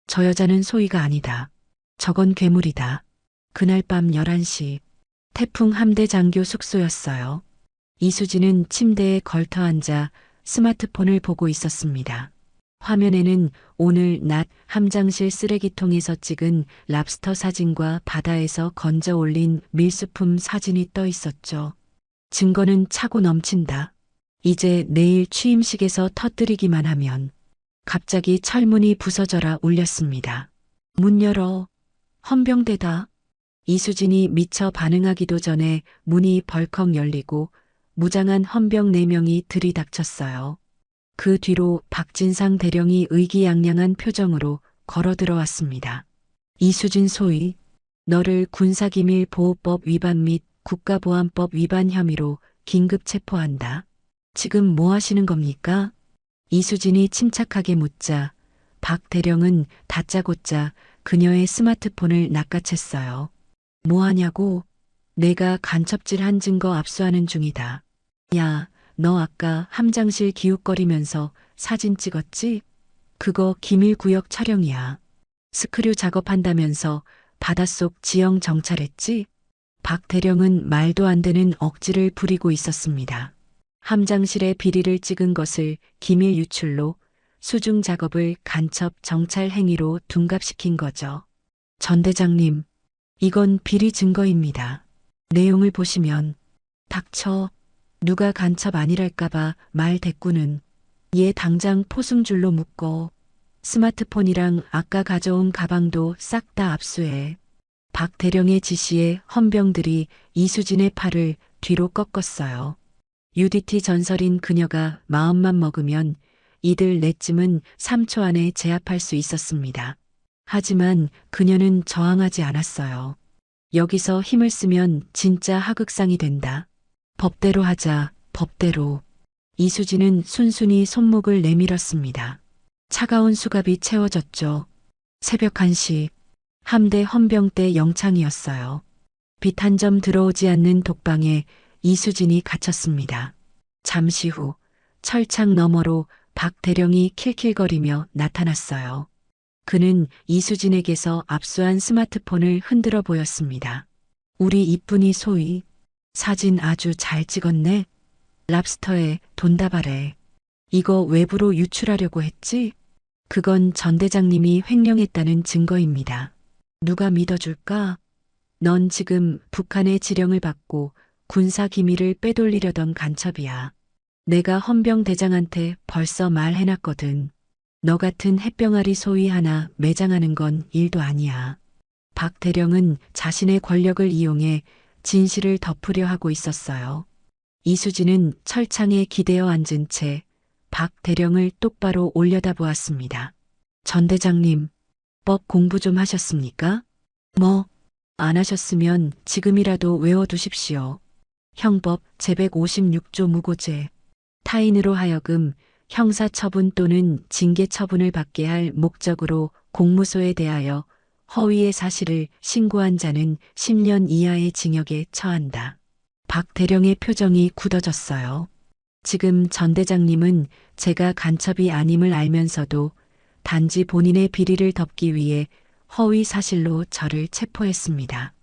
저 여자는 소희가 아니다. 저건 괴물이다. 그날 밤 11시 태풍 함대 장교 숙소였어요. 이수진은 침대에 걸터 앉아 스마트폰을 보고 있었습니다. 화면에는 오늘 낮 함장실 쓰레기통에서 찍은 랍스터 사진과 바다에서 건져 올린 밀수품 사진이 떠 있었죠. 증거는 차고 넘친다. 이제 내일 취임식에서 터뜨리기만 하면. 갑자기 철문이 부서져라 울렸습니다. 문 열어. 헌병대다. 이수진이 미처 반응하기도 전에 문이 벌컥 열리고 무장한 헌병 4명이 들이닥쳤어요. 그 뒤로 박진상 대령이 의기양양한 표정으로 걸어 들어왔습니다. 이수진 소위, 너를 군사기밀보호법 위반 및 국가보안법 위반 혐의로 긴급 체포한다. 지금 뭐 하시는 겁니까? 이수진이 침착하게 묻자 박 대령은 다짜고짜 그녀의 스마트폰을 낚아챘어요. 뭐 하냐고? 내가 간첩질한 증거 압수하는 중이다. 야, 너 아까 함장실 기웃거리면서 사진 찍었지? 그거 기밀구역 촬영이야. 스크류 작업한다면서 바닷속 지형 정찰했지? 박 대령은 말도 안 되는 억지를 부리고 있었습니다. 함장실의 비리를 찍은 것을 기밀 유출로 수중 작업을 간첩 정찰 행위로 둔갑시킨 거죠. 전 대장님, 이건 비리 증거입니다. 내용을 보시면 닥쳐. 누가 간첩 아니랄까봐 말 대꾸는 얘 당장 포승줄로 묶어. 스마트폰이랑 아까 가져온 가방도 싹 다 압수해. 박 대령의 지시에 헌병들이 이수진의 팔을 뒤로 꺾었어요. UDT 전설인 그녀가 마음만 먹으면 이들 넷쯤은 3초 안에 제압할 수 있었습니다. 하지만 그녀는 저항하지 않았어요. 여기서 힘을 쓰면 진짜 하극상이 된다. 법대로 하자, 법대로. 이수진은 순순히 손목을 내밀었습니다. 차가운 수갑이 채워졌죠. 새벽 1시, 함대 헌병대 영창이었어요. 빛 한 점 들어오지 않는 독방에 이수진이 갇혔습니다. 잠시 후 철창 너머로 박 대령이 킬킬거리며 나타났어요. 그는 이수진에게서 압수한 스마트폰을 흔들어 보였습니다. 우리 이쁜이 소희, 사진 아주 잘 찍었네. 랍스터에 돈다발에. 이거 외부로 유출하려고 했지? 그건 전 대장님이 횡령했다는 증거입니다. 누가 믿어줄까? 넌 지금 북한의 지령을 받고 군사 기밀을 빼돌리려던 간첩이야. 내가 헌병 대장한테 벌써 말해놨거든. 너 같은 햇병아리 소위 하나 매장하는 건 일도 아니야. 박 대령은 자신의 권력을 이용해 진실을 덮으려 하고 있었어요. 이수진은 철창에 기대어 앉은 채 박 대령을 똑바로 올려다보았습니다. 전 대장님, 법 공부 좀 하셨습니까? 뭐, 안 하셨으면 지금이라도 외워두십시오. 형법 제156조 무고죄. 타인으로 하여금 형사처분 또는 징계처분을 받게 할 목적으로 공무소에 대하여 허위의 사실을 신고한 자는 10년 이하의 징역에 처한다. 박 대령의 표정이 굳어졌어요. 지금 전 대장님은 제가 간첩이 아님을 알면서도 단지 본인의 비리를 덮기 위해 허위 사실로 저를 체포했습니다.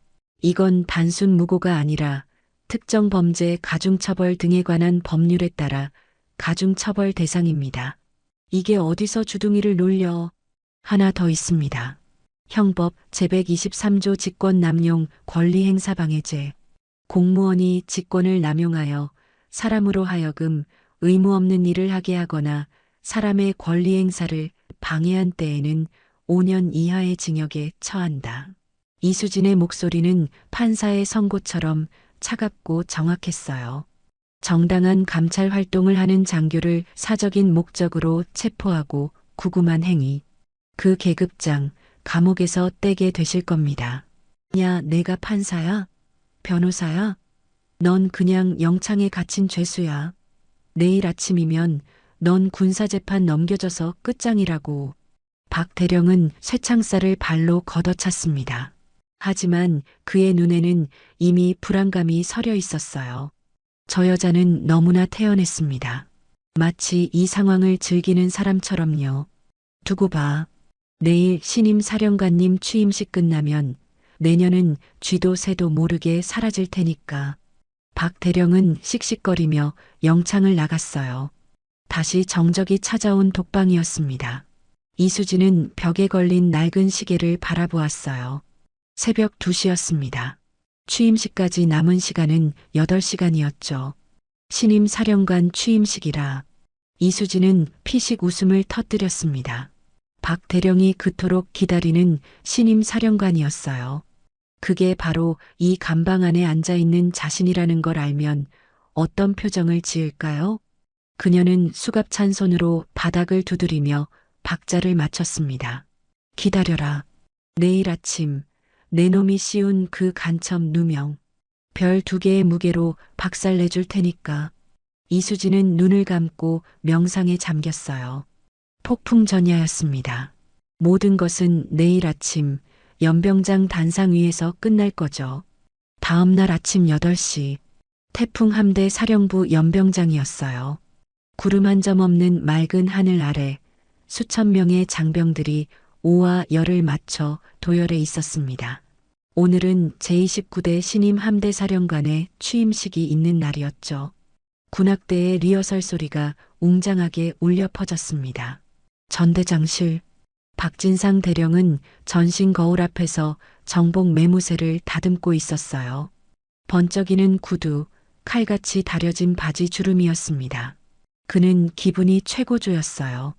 이건 단순 무고가 아니라 특정 범죄 가중처벌 등에 관한 법률에 따라 가중처벌 대상입니다. 이게 어디서 주둥이를 놀려? 하나 더 있습니다. 형법 제123조 직권남용 권리행사방해죄. 공무원이 직권을 남용하여 사람으로 하여금 의무 없는 일을 하게 하거나 사람의 권리 행사를 방해한 때에는 5년 이하의 징역에 처한다. 이수진의 목소리는 판사의 선고처럼 차갑고 정확했어요. 정당한 감찰 활동을 하는 장교를 사적인 목적으로 체포하고 구금한 행위. 그 계급장, 감옥에서 떼게 되실 겁니다. 야, 내가 판사야? 변호사야? 넌 그냥 영창에 갇힌 죄수야. 내일 아침이면 넌 군사재판 넘겨져서 끝장이라고. 박 대령은 쇠창살을 발로 걷어찼습니다. 하지만 그의 눈에는 이미 불안감이 서려 있었어요. 저 여자는 너무나 태연했습니다. 마치 이 상황을 즐기는 사람처럼요. 두고 봐. 내일 신임 사령관님 취임식 끝나면 내년은 쥐도 새도 모르게 사라질 테니까. 박 대령은 씩씩거리며 영창을 나갔어요. 다시 정적이 찾아온 독방이었습니다. 이수진은 벽에 걸린 낡은 시계를 바라보았어요. 새벽 2시였습니다. 취임식까지 남은 시간은 8시간이었죠. 신임 사령관 취임식이라 이수진은 피식 웃음을 터뜨렸습니다. 박 대령이 그토록 기다리는 신임 사령관이었어요. 그게 바로 이 감방 안에 앉아있는 자신이라는 걸 알면 어떤 표정을 지을까요? 그녀는 수갑찬 손으로 바닥을 두드리며 박자를 맞췄습니다. 기다려라. 내일 아침 내 놈이 씌운 그 간첩 누명. 별 2개의 무게로 박살내줄 테니까. 이수진은 눈을 감고 명상에 잠겼어요. 폭풍전야였습니다. 모든 것은 내일 아침 연병장 단상 위에서 끝날 거죠. 다음 날 아침 8시 태풍 함대 사령부 연병장이었어요. 구름 한 점 없는 맑은 하늘 아래 수천 명의 장병들이 오와 열을 맞춰 도열해 있었습니다. 오늘은 제29대 신임 함대 사령관의 취임식이 있는 날이었죠. 군악대의 리허설 소리가 웅장하게 울려 퍼졌습니다. 전대장실. 박진상 대령은 전신 거울 앞에서 정복 매무새를 다듬고 있었어요. 번쩍이는 구두, 칼같이 다려진 바지 주름이었습니다. 그는 기분이 최고조였어요.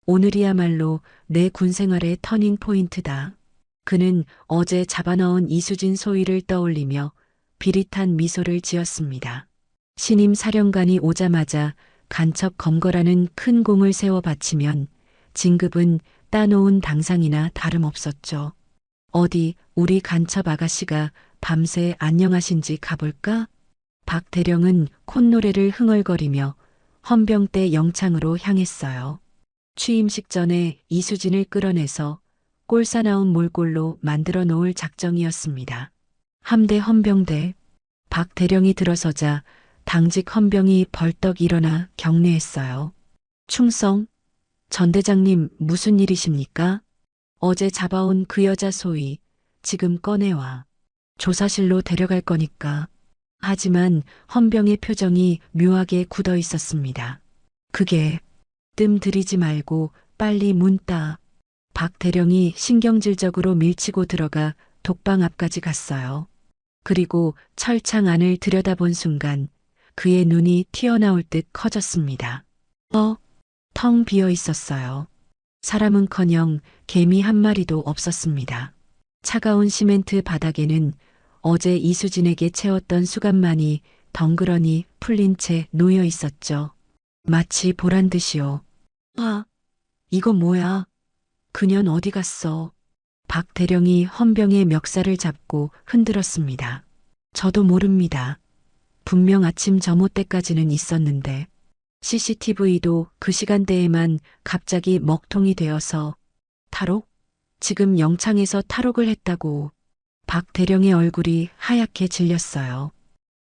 오늘이야말로 내 군생활의 터닝 포인트다. 그는 어제 잡아넣은 이수진 소위를 떠올리며 비릿한 미소를 지었습니다. 신임 사령관이 오자마자 간첩 검거라는 큰 공을 세워 바치면 진급은 따놓은 당상이나 다름없었죠. 어디 우리 간첩 아가씨가 밤새 안녕하신지 가볼까? 박 대령은 콧노래를 흥얼거리며 헌병대 영창으로 향했어요. 취임식 전에 이수진을 끌어내서 꼴사나운 몰골로 만들어 놓을 작정이었습니다. 함대 헌병대. 박 대령이 들어서자 당직 헌병이 벌떡 일어나 경례했어요. 충성? 전 대장님 무슨 일이십니까? 어제 잡아온 그 여자 소위 지금 꺼내와. 조사실로 데려갈 거니까. 하지만 헌병의 표정이 묘하게 굳어 있었습니다. 그게 뜸 들이지 말고 빨리 문 따. 박 대령이 신경질적으로 밀치고 들어가 독방 앞까지 갔어요. 그리고 철창 안을 들여다본 순간 그의 눈이 튀어나올 듯 커졌습니다. 텅 비어 있었어요. 사람은커녕 개미 한 마리도 없었습니다. 차가운 시멘트 바닥에는 어제 이수진에게 채웠던 수갑만이 덩그러니 풀린 채 놓여 있었죠. 마치 보란 듯이요. 이거 뭐야? 그년 어디 갔어? 박 대령이 헌병의 멱살을 잡고 흔들었습니다. 저도 모릅니다. 분명 아침 점호 때까지는 있었는데 CCTV도 그 시간대에만 갑자기 먹통이 되어서 탈옥? 지금 영창에서 탈옥을 했다고. 박 대령의 얼굴이 하얗게 질렸어요.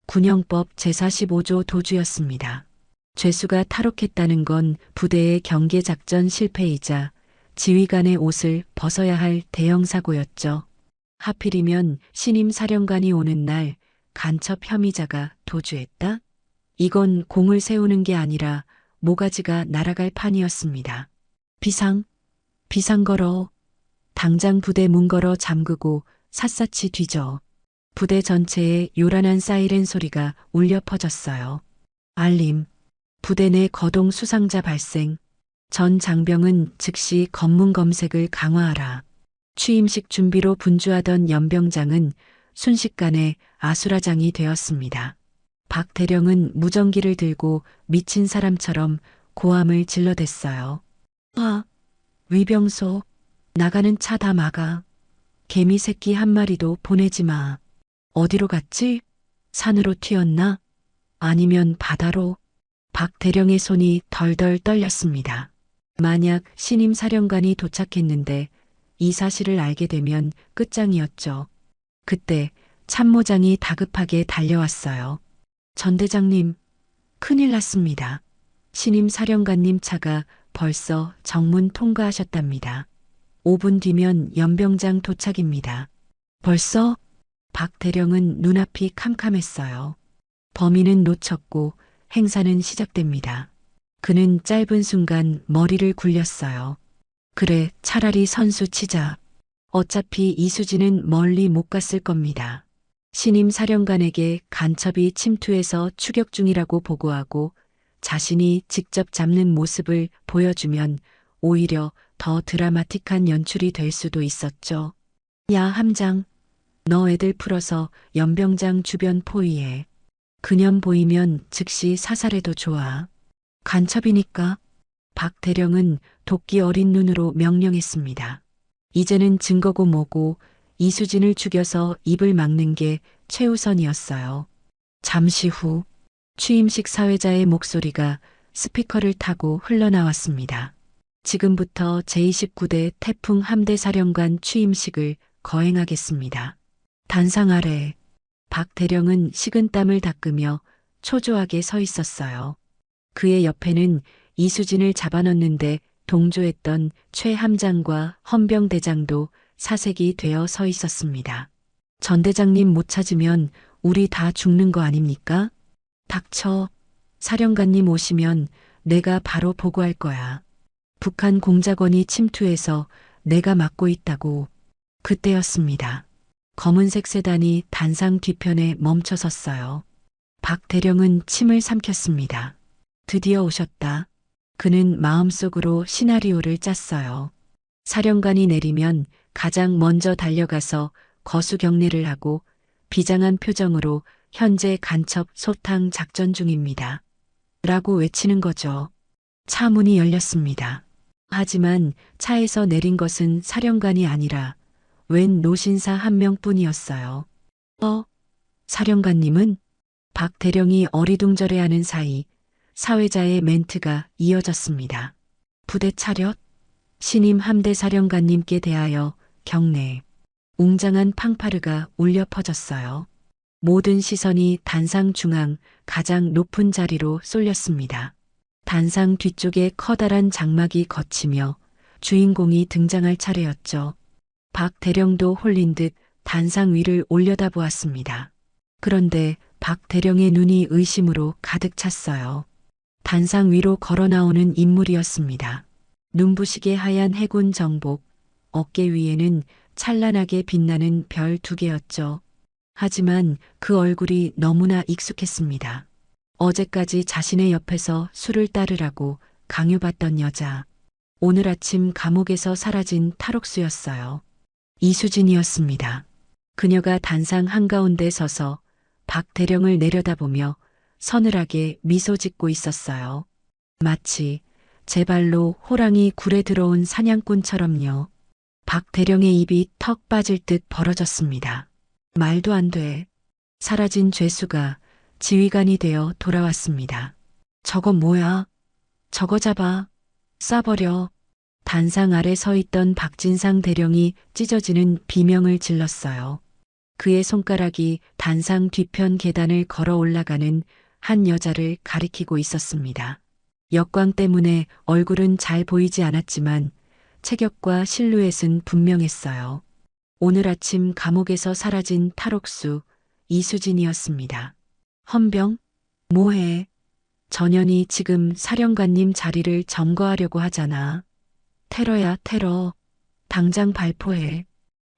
군형법 제45조 도주였습니다. 죄수가 탈옥했다는 건 부대의 경계작전 실패이자 지휘관의 옷을 벗어야 할 대형 사고였죠. 하필이면 신임 사령관이 오는 날 간첩 혐의자가 도주했다? 이건 공을 세우는 게 아니라 모가지가 날아갈 판이었습니다. 비상 걸어. 당장 부대 문 걸어 잠그고 샅샅이 뒤져. 부대 전체에 요란한 사이렌 소리가 울려 퍼졌어요. 알림. 부대 내 거동 수상자 발생. 전 장병은 즉시 검문 검색을 강화하라. 취임식 준비로 분주하던 연병장은 순식간에 아수라장이 되었습니다. 박 대령은 무전기를 들고 미친 사람처럼 고함을 질러댔어요. 위병소. 나가는 차 다 막아. 개미 새끼 한 마리도 보내지 마. 어디로 갔지? 산으로 튀었나? 아니면 바다로? 박 대령의 손이 덜덜 떨렸습니다. 만약 신임 사령관이 도착했는데 이 사실을 알게 되면 끝장이었죠. 그때 참모장이 다급하게 달려왔어요. 전 대장님, 큰일 났습니다. 신임 사령관님 차가 벌써 정문 통과하셨답니다. 5분 뒤면 연병장 도착입니다. 벌써? 박 대령은 눈앞이 캄캄했어요. 범인은 놓쳤고 행사는 시작됩니다. 그는 짧은 순간 머리를 굴렸어요. 그래, 차라리 선수 치자. 어차피 이수진은 멀리 못 갔을 겁니다. 신임 사령관에게 간첩이 침투해서 추격 중이라고 보고하고 자신이 직접 잡는 모습을 보여주면 오히려 더 드라마틱한 연출이 될 수도 있었죠. 야, 함장. 너 애들 풀어서 연병장 주변 포위해. 그년 보이면 즉시 사살해도 좋아. 간첩이니까. 박 대령은 도끼 어린 눈으로 명령했습니다. 이제는 증거고 뭐고 이수진을 죽여서 입을 막는 게 최우선이었어요. 잠시 후 취임식 사회자의 목소리가 스피커를 타고 흘러나왔습니다. 지금부터 제29대 태풍 함대 사령관 취임식을 거행하겠습니다. 단상 아래 박 대령은 식은땀을 닦으며 초조하게 서 있었어요. 그의 옆에는 이수진을 잡아넣는데 동조했던 최 함장과 헌병 대장도 사색이 되어 서 있었습니다. 전 대장님 못 찾으면 우리 다 죽는 거 아닙니까? 닥쳐. 사령관님 오시면 내가 바로 보고할 거야. 북한 공작원이 침투해서 내가 맡고 있다고. 그때였습니다. 검은색 세단이 단상 뒤편에 멈춰 섰어요. 박 대령은 침을 삼켰습니다. 드디어 오셨다. 그는 마음속으로 시나리오를 짰어요. 사령관이 내리면 가장 먼저 달려가서 거수 경례를 하고 비장한 표정으로 현재 간첩 소탕 작전 중입니다. 라고 외치는 거죠. 차 문이 열렸습니다. 하지만 차에서 내린 것은 사령관이 아니라 웬 노신사 한 명뿐이었어요. 사령관님은? 박 대령이 어리둥절해하는 사이 사회자의 멘트가 이어졌습니다. 부대 차렷, 신임 함대 사령관님께 대하여 경례. 웅장한 팡파르가 울려 퍼졌어요. 모든 시선이 단상 중앙 가장 높은 자리로 쏠렸습니다. 단상 뒤쪽에 커다란 장막이 걷히며 주인공이 등장할 차례였죠. 박 대령도 홀린 듯 단상 위를 올려다보았습니다. 그런데 박 대령의 눈이 의심으로 가득 찼어요. 단상 위로 걸어 나오는 인물이었습니다. 눈부시게 하얀 해군 정복, 어깨 위에는 찬란하게 빛나는 별 2개였죠. 하지만 그 얼굴이 너무나 익숙했습니다. 어제까지 자신의 옆에서 술을 따르라고 강요받던 여자. 오늘 아침 감옥에서 사라진 탈옥수였어요. 이수진이었습니다. 그녀가 단상 한가운데 서서 박 대령을 내려다보며 서늘하게 미소 짓고 있었어요. 마치 제 발로 호랑이 굴에 들어온 사냥꾼처럼요. 박 대령의 입이 턱 빠질 듯 벌어졌습니다. 말도 안 돼. 사라진 죄수가 지휘관이 되어 돌아왔습니다. 저거 뭐야? 저거 잡아. 쏴버려. 단상 아래 서 있던 박진상 대령이 찢어지는 비명을 질렀어요. 그의 손가락이 단상 뒤편 계단을 걸어 올라가는 한 여자를 가리키고 있었습니다. 역광 때문에 얼굴은 잘 보이지 않았지만 체격과 실루엣은 분명했어요. 오늘 아침 감옥에서 사라진 탈옥수 이수진이었습니다. 헌병? 뭐해? 전현이 지금 사령관님 자리를 점거하려고 하잖아. 테러야, 테러. 당장 발포해.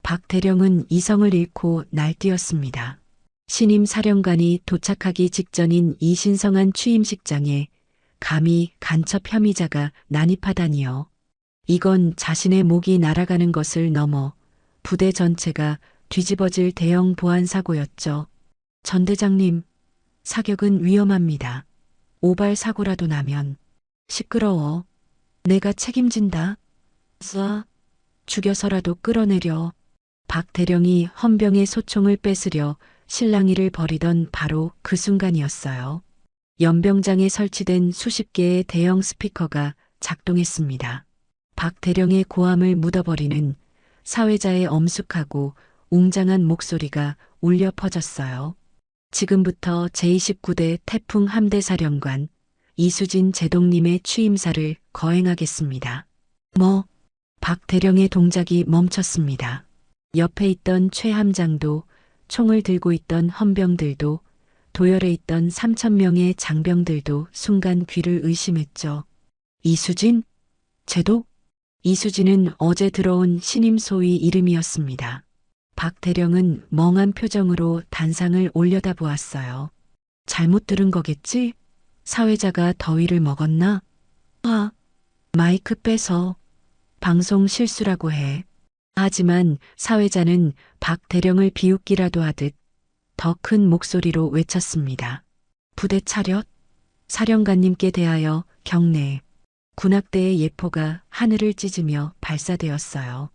박 대령은 이성을 잃고 날뛰었습니다. 신임 사령관이 도착하기 직전인 이 신성한 취임식장에 감히 간첩 혐의자가 난입하다니요. 이건 자신의 목이 날아가는 것을 넘어 부대 전체가 뒤집어질 대형 보안 사고였죠. 전 대장님, 사격은 위험합니다. 오발 사고라도 나면. 시끄러워. 내가 책임진다. 쏴. 죽여서라도 끌어내려. 박 대령이 헌병의 소총을 뺏으려 실랑이를 벌이던 바로 그 순간이었어요. 연병장에 설치된 수십 개의 대형 스피커가 작동했습니다. 박 대령의 고함을 묻어버리는 사회자의 엄숙하고 웅장한 목소리가 울려 퍼졌어요. 지금부터 제29대 태풍 함대 사령관 이수진 제독님의 취임사를 거행하겠습니다. 박 대령의 동작이 멈췄습니다. 옆에 있던 최 함장도, 총을 들고 있던 헌병들도, 도열에 있던 3,000명의 장병들도 순간 귀를 의심했죠. 이수진? 제독? 이수진은 어제 들어온 신임 소위 이름이었습니다. 박 대령은 멍한 표정으로 단상을 올려다보았어요. 잘못 들은 거겠지? 사회자가 더위를 먹었나? 마이크 빼서. 방송 실수라고 해. 하지만 사회자는 박 대령을 비웃기라도 하듯 더 큰 목소리로 외쳤습니다. 부대 차렷. 사령관님께 대하여 경례. 군악대의 예포가 하늘을 찢으며 발사되었어요.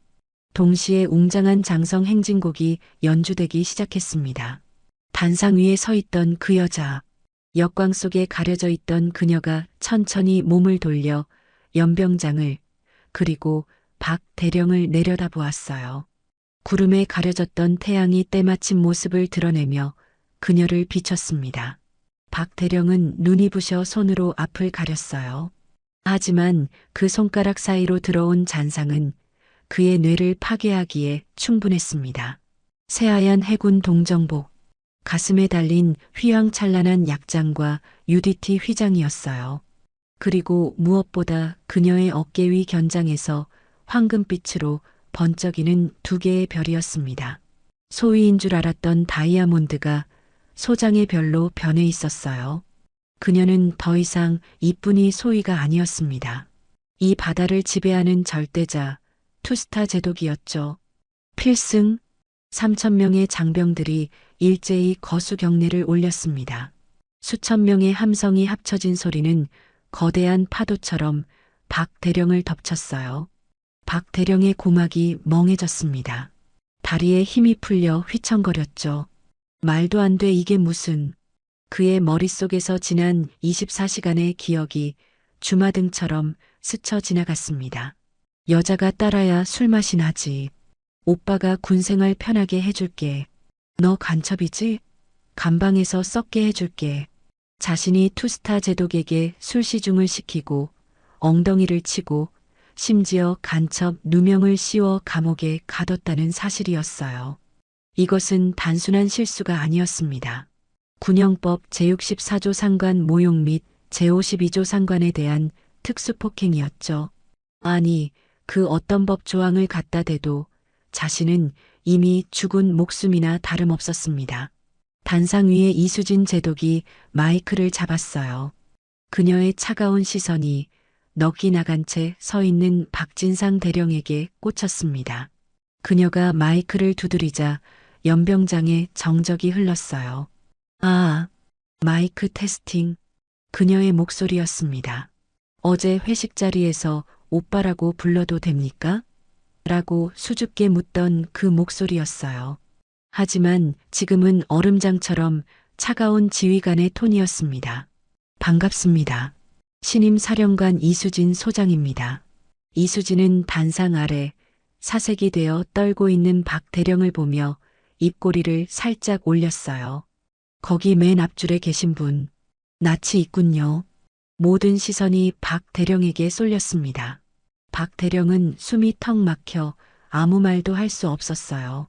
동시에 웅장한 장성 행진곡이 연주되기 시작했습니다. 단상 위에 서 있던 그 여자, 역광 속에 가려져 있던 그녀가 천천히 몸을 돌려 연병장을 그리고 박 대령을 내려다보았어요. 구름에 가려졌던 태양이 때마침 모습을 드러내며 그녀를 비췄습니다. 박 대령은 눈이 부셔 손으로 앞을 가렸어요. 하지만 그 손가락 사이로 들어온 잔상은 그의 뇌를 파괴하기에 충분했습니다. 새하얀 해군 동정복, 가슴에 달린 휘황찬란한 약장과 UDT 휘장이었어요. 그리고 무엇보다 그녀의 어깨 위 견장에서 황금빛으로 번쩍이는 2개의 별이었습니다. 소위인 줄 알았던 다이아몬드가 소장의 별로 변해 있었어요. 그녀는 더 이상 이뿐이 소위가 아니었습니다. 이 바다를 지배하는 절대자, 투스타 제독이었죠. 필승, 3,000명의 장병들이 일제히 거수 경례를 올렸습니다. 수천 명의 함성이 합쳐진 소리는 거대한 파도처럼 박 대령을 덮쳤어요. 박 대령의 고막이 멍해졌습니다. 다리에 힘이 풀려 휘청거렸죠. 말도 안 돼, 이게 무슨. 그의 머릿속에서 지난 24시간의 기억이 주마등처럼 스쳐 지나갔습니다. 여자가 따라야 술맛이 나지. 오빠가 군생활 편하게 해줄게. 너 간첩이지? 감방에서 썩게 해줄게. 자신이 투스타 제독에게 술시중을 시키고 엉덩이를 치고 심지어 간첩 누명을 씌워 감옥에 가뒀다는 사실이었어요. 이것은 단순한 실수가 아니었습니다. 군형법 제64조 상관 모욕 및 제52조 상관에 대한 특수폭행이었죠. 아니, 그 어떤 법 조항을 갖다 대도 자신은 이미 죽은 목숨이나 다름없었습니다. 단상 위에 이수진 제독이 마이크를 잡았어요. 그녀의 차가운 시선이 넋이 나간 채 서 있는 박진상 대령에게 꽂혔습니다. 그녀가 마이크를 두드리자 연병장에 정적이 흘렀어요. 아, 마이크 테스팅. 그녀의 목소리였습니다. 어제 회식 자리에서 오빠라고 불러도 됩니까? 라고 수줍게 묻던 그 목소리였어요. 하지만 지금은 얼음장처럼 차가운 지휘관의 톤이었습니다. 반갑습니다. 신임 사령관 이수진 소장입니다. 이수진은 단상 아래 사색이 되어 떨고 있는 박 대령을 보며 입꼬리를 살짝 올렸어요. 거기 맨 앞줄에 계신 분, 낯이 있군요. 모든 시선이 박 대령에게 쏠렸습니다. 박 대령은 숨이 턱 막혀 아무 말도 할 수 없었어요.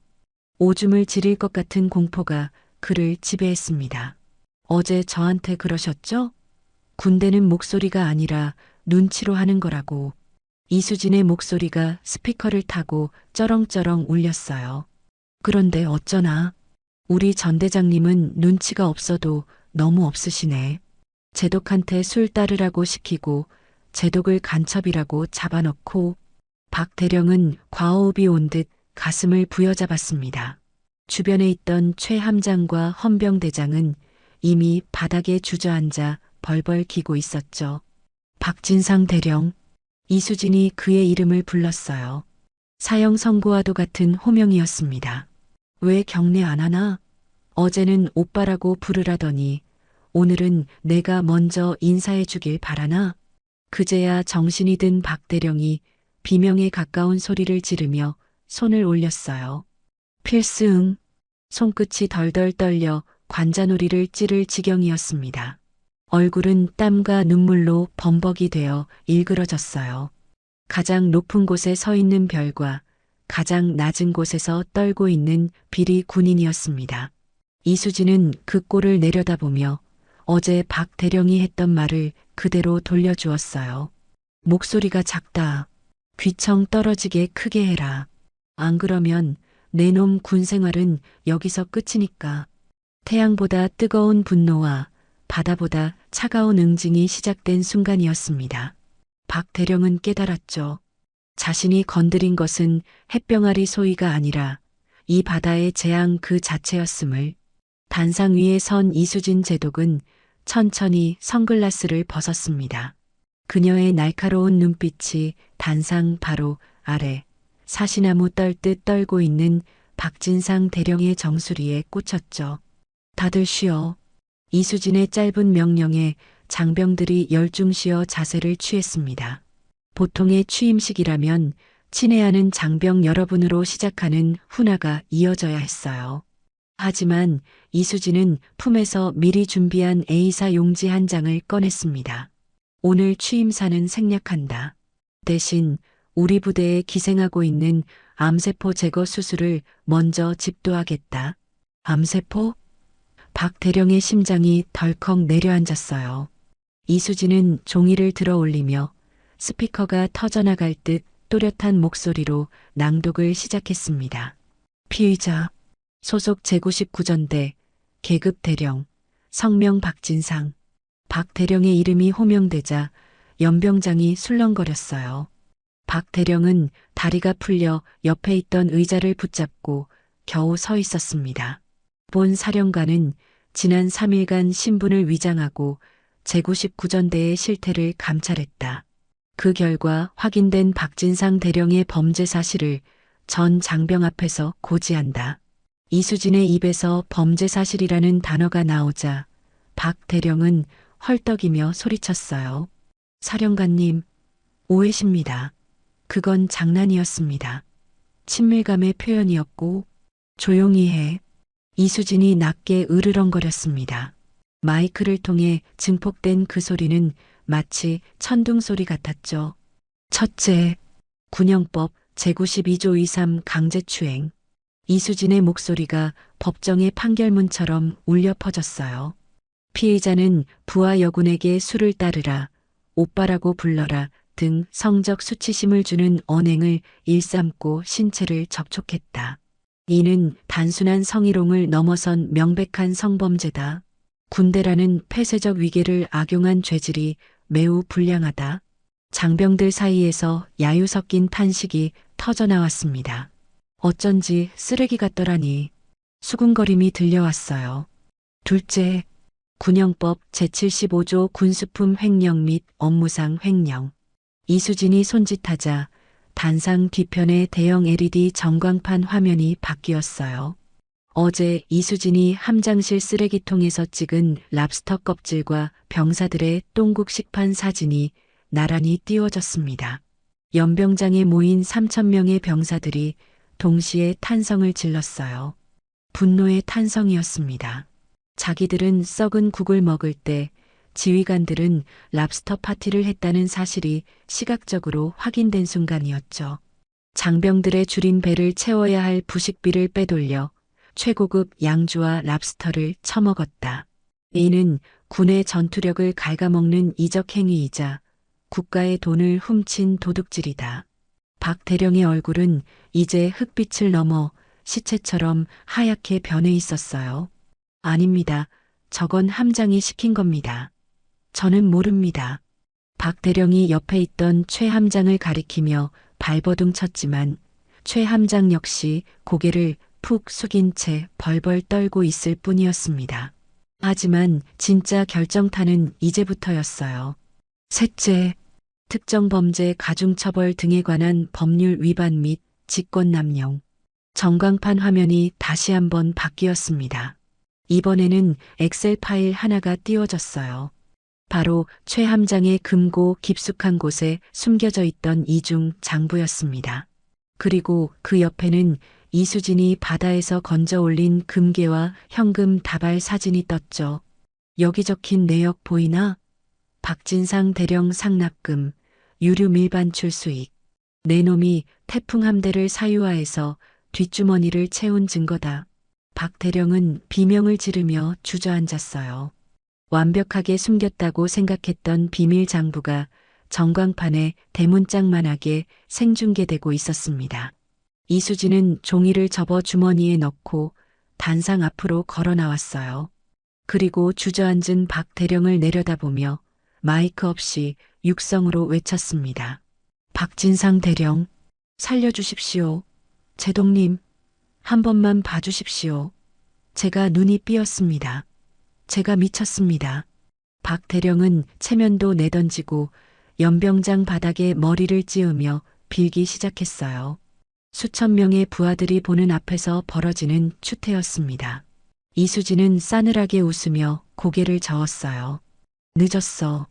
오줌을 지릴 것 같은 공포가 그를 지배했습니다. 어제 저한테 그러셨죠? 군대는 목소리가 아니라 눈치로 하는 거라고. 이수진의 목소리가 스피커를 타고 쩌렁쩌렁 울렸어요. 그런데 어쩌나. 우리 전 대장님은 눈치가 없어도 너무 없으시네. 제독한테 술 따르라고 시키고 제독을 간첩이라고 잡아넣고. 박 대령은 과호흡이 온 듯 가슴을 부여잡았습니다. 주변에 있던 최 함장과 헌병 대장은 이미 바닥에 주저앉아 벌벌 기고 있었죠. 박진상 대령. 이수진이 그의 이름을 불렀어요. 사형 선고와도 같은 호명이었습니다. 왜 경례 안 하나? 어제는 오빠라고 부르라더니 오늘은 내가 먼저 인사해 주길 바라나? 그제야 정신이 든 박 대령이 비명에 가까운 소리를 지르며 손을 올렸어요. 필승. 손끝이 덜덜 떨려 관자놀이를 찌를 지경이었습니다. 얼굴은 땀과 눈물로 범벅이 되어 일그러졌어요. 가장 높은 곳에 서 있는 별과 가장 낮은 곳에서 떨고 있는 비리 군인이었습니다. 이수진은 그 꼴을 내려다보며 어제 박 대령이 했던 말을 그대로 돌려주었어요. 목소리가 작다. 귀청 떨어지게 크게 해라. 안 그러면 내 놈 군생활은 여기서 끝이니까. 태양보다 뜨거운 분노와 바다보다 차가운 응징이 시작된 순간이었습니다. 박 대령은 깨달았죠. 자신이 건드린 것은 햇병아리 소위가 아니라 이 바다의 재앙 그 자체였음을. 단상 위에 선 이수진 제독은 천천히 선글라스를 벗었습니다. 그녀의 날카로운 눈빛이 단상 바로 아래 사시나무 떨듯 떨고 있는 박진상 대령의 정수리에 꽂혔죠. 다들 쉬어. 이수진의 짧은 명령에 장병들이 열중쉬어 자세를 취했습니다. 보통의 취임식이라면 친애하는 장병 여러분으로 시작하는 훈화가 이어져야 했어요. 하지만 이수진은 품에서 미리 준비한 A사 용지 한 장을 꺼냈습니다. 오늘 취임사는 생략한다. 대신 우리 부대에 기생하고 있는 암세포 제거 수술을 먼저 집도하겠다. 암세포? 박 대령의 심장이 덜컥 내려앉았어요. 이수진은 종이를 들어 올리며 스피커가 터져나갈 듯 또렷한 목소리로 낭독을 시작했습니다. 피의자, 소속 제99전대, 계급 대령, 성명 박진상. 박 대령의 이름이 호명되자 연병장이 술렁거렸어요. 박 대령은 다리가 풀려 옆에 있던 의자를 붙잡고 겨우 서 있었습니다. 본 사령관은 지난 3일간 신분을 위장하고 제99전대의 실태를 감찰했다. 그 결과 확인된 박진상 대령의 범죄 사실을 전 장병 앞에서 고지한다. 이수진의 입에서 범죄 사실이라는 단어가 나오자 박 대령은 헐떡이며 소리쳤어요. 사령관님, 오해십니다. 그건 장난이었습니다. 친밀감의 표현이었고 조용히 해. 이수진이 낮게 으르렁거렸습니다. 마이크를 통해 증폭된 그 소리는 마치 천둥 소리 같았죠. 첫째, 군형법 제92조 23 강제추행. 이수진의 목소리가 법정의 판결문처럼 울려 퍼졌어요. 피의자는 부하 여군에게 술을 따르라, 오빠라고 불러라 등 성적 수치심을 주는 언행을 일삼고 신체를 접촉했다. 이는 단순한 성희롱을 넘어선 명백한 성범죄다. 군대라는 폐쇄적 위계를 악용한 죄질이 매우 불량하다. 장병들 사이에서 야유 섞인 탄식이 터져나왔습니다. 어쩐지 쓰레기 같더라니. 수군거림이 들려왔어요. 둘째, 군형법 제75조 군수품 횡령 및 업무상 횡령. 이수진이 손짓하자 단상 뒤편의 대형 LED 전광판 화면이 바뀌었어요. 어제 이수진이 함장실 쓰레기통에서 찍은 랍스터 껍질과 병사들의 똥국 식판 사진이 나란히 띄워졌습니다. 연병장에 모인 3,000명의 병사들이 동시에 탄성을 질렀어요. 분노의 탄성이었습니다. 자기들은 썩은 국을 먹을 때 지휘관들은 랍스터 파티를 했다는 사실이 시각적으로 확인된 순간이었죠. 장병들의 줄인 배를 채워야 할 부식비를 빼돌려 최고급 양주와 랍스터를 처먹었다. 이는 군의 전투력을 갉아먹는 이적 행위이자 국가의 돈을 훔친 도둑질이다. 박 대령의 얼굴은 이제 흙빛을 넘어 시체처럼 하얗게 변해 있었어요. 아닙니다. 저건 함장이 시킨 겁니다. 저는 모릅니다. 박 대령이 옆에 있던 최 함장을 가리키며 발버둥 쳤지만 최 함장 역시 고개를 푹 숙인 채 벌벌 떨고 있을 뿐이었습니다. 하지만 진짜 결정타는 이제부터였어요. 셋째, 특정범죄 가중처벌 등에 관한 법률 위반 및 직권남용. 전광판 화면이 다시 한번 바뀌었습니다. 이번에는 엑셀 파일 하나가 띄워졌어요. 바로 최 함장의 금고 깊숙한 곳에 숨겨져 있던 이중 장부였습니다. 그리고 그 옆에는 이수진이 바다에서 건져 올린 금괴와 현금 다발 사진이 떴죠. 여기 적힌 내역 보이나? 박진상 대령 상납금, 유류 밀반출 수익. 내 놈이 태풍 함대를 사유화해서 뒷주머니를 채운 증거다. 박 대령은 비명을 지르며 주저앉았어요. 완벽하게 숨겼다고 생각했던 비밀 장부가 전광판에 대문짝만하게 생중계되고 있었습니다. 이수진은 종이를 접어 주머니에 넣고 단상 앞으로 걸어 나왔어요. 그리고 주저앉은 박 대령을 내려다보며 마이크 없이 육성으로 외쳤습니다. 박진상 대령, 살려주십시오. 제동님, 한 번만 봐주십시오. 제가 눈이 삐었습니다. 제가 미쳤습니다. 박 대령은 체면도 내던지고 연병장 바닥에 머리를 찌우며 빌기 시작했어요. 수천 명의 부하들이 보는 앞에서 벌어지는 추태였습니다. 이수진은 싸늘하게 웃으며 고개를 저었어요. 늦었어.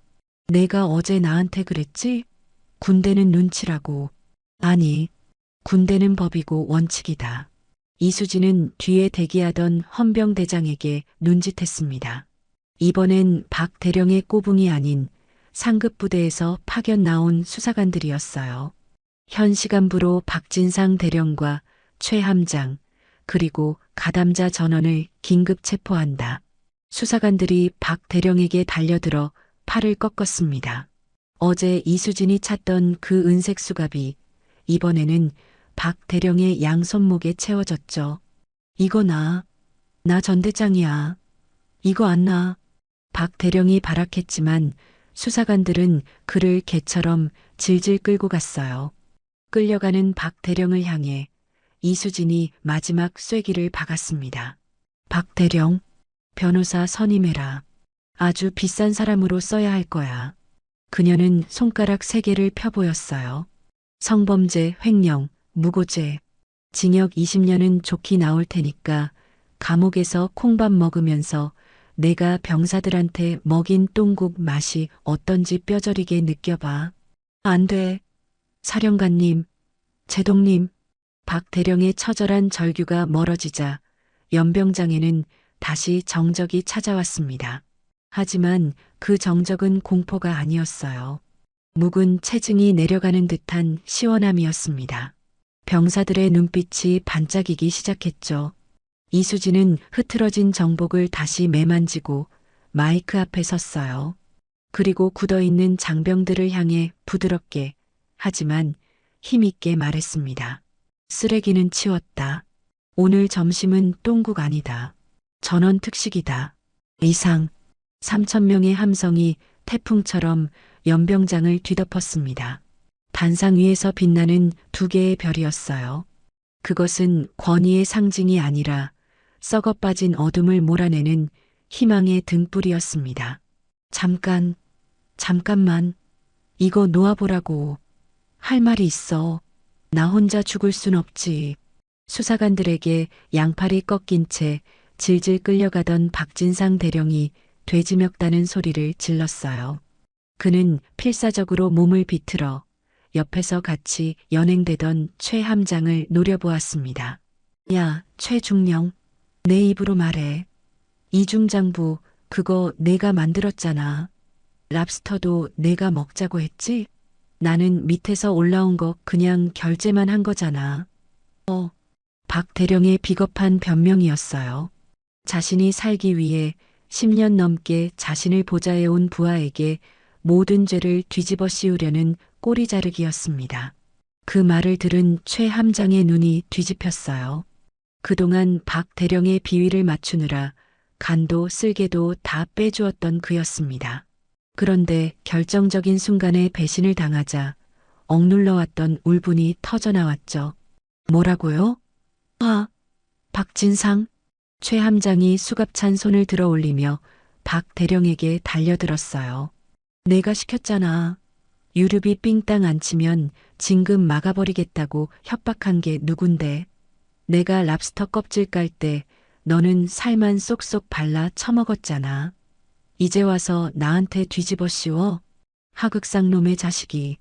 내가 어제 나한테 그랬지? 군대는 눈치라고. 아니, 군대는 법이고 원칙이다. 이수진은 뒤에 대기하던 헌병대장에게 눈짓했습니다. 이번엔 박 대령의 꼬붕이 아닌 상급 부대에서 파견 나온 수사관들이었어요. 현 시간부로 박진상 대령과 최 함장 그리고 가담자 전원을 긴급 체포한다. 수사관들이 박 대령에게 달려들어 팔을 꺾었습니다. 어제 이수진이 찾던 그 은색 수갑이 이번에는 박 대령의 양손목에 채워졌죠. 이거 나 전대장이야. 이거 안 나. 박 대령이 발악했지만 수사관들은 그를 개처럼 질질 끌고 갔어요. 끌려가는 박 대령을 향해 이수진이 마지막 쐐기를 박았습니다. 박 대령, 변호사 선임해라. 아주 비싼 사람으로 써야 할 거야. 그녀는 손가락 3개를 펴보였어요. 성범죄, 횡령, 무고죄. 징역 20년은 좋게 나올 테니까 감옥에서 콩밥 먹으면서 내가 병사들한테 먹인 똥국 맛이 어떤지 뼈저리게 느껴봐. 안 돼. 사령관님, 제동님. 박 대령의 처절한 절규가 멀어지자 연병장에는 다시 정적이 찾아왔습니다. 하지만 그 정적은 공포가 아니었어요. 묵은 체증이 내려가는 듯한 시원함이었습니다. 병사들의 눈빛이 반짝이기 시작했죠. 이수진은 흐트러진 정복을 다시 매만지고 마이크 앞에 섰어요. 그리고 굳어있는 장병들을 향해 부드럽게 하지만 힘있게 말했습니다. 쓰레기는 치웠다. 오늘 점심은 똥국 아니다. 전원 특식이다. 이상 3,000명의 함성이 태풍처럼 연병장을 뒤덮었습니다. 단상 위에서 빛나는 두 개의 별이었어요. 그것은 권위의 상징이 아니라 썩어 빠진 어둠을 몰아내는 희망의 등불이었습니다. 잠깐만. 이거 놓아보라고. 할 말이 있어. 나 혼자 죽을 순 없지. 수사관들에게 양팔이 꺾인 채 질질 끌려가던 박진상 대령이 돼지멱다는 소리를 질렀어요. 그는 필사적으로 몸을 비틀어 옆에서 같이 연행되던 최 함장을 노려보았습니다. 야, 최중령. 내 입으로 말해. 이중장부, 그거 내가 만들었잖아. 랍스터도 내가 먹자고 했지? 나는 밑에서 올라온 거 그냥 결제만 한 거잖아. 박 대령의 비겁한 변명이었어요. 자신이 살기 위해 10년 넘게 자신을 보좌해온 부하에게 모든 죄를 뒤집어 씌우려는 꼬리 자르기였습니다. 그 말을 들은 최 함장의 눈이 뒤집혔어요. 그동안 박 대령의 비위를 맞추느라 간도 쓸개도 다 빼주었던 그였습니다. 그런데 결정적인 순간에 배신을 당하자 억눌러왔던 울분이 터져나왔죠. 뭐라고요? 박진상. 최 함장이 수갑찬 손을 들어 올리며 박 대령에게 달려들었어요. 내가 시켰잖아. 유류비 삥땅 안 치면 진급 막아버리겠다고 협박한 게 누군데. 내가 랍스터 껍질 깔 때 너는 살만 쏙쏙 발라 처먹었잖아. 이제 와서 나한테 뒤집어 씌워? 하극상 놈의 자식이.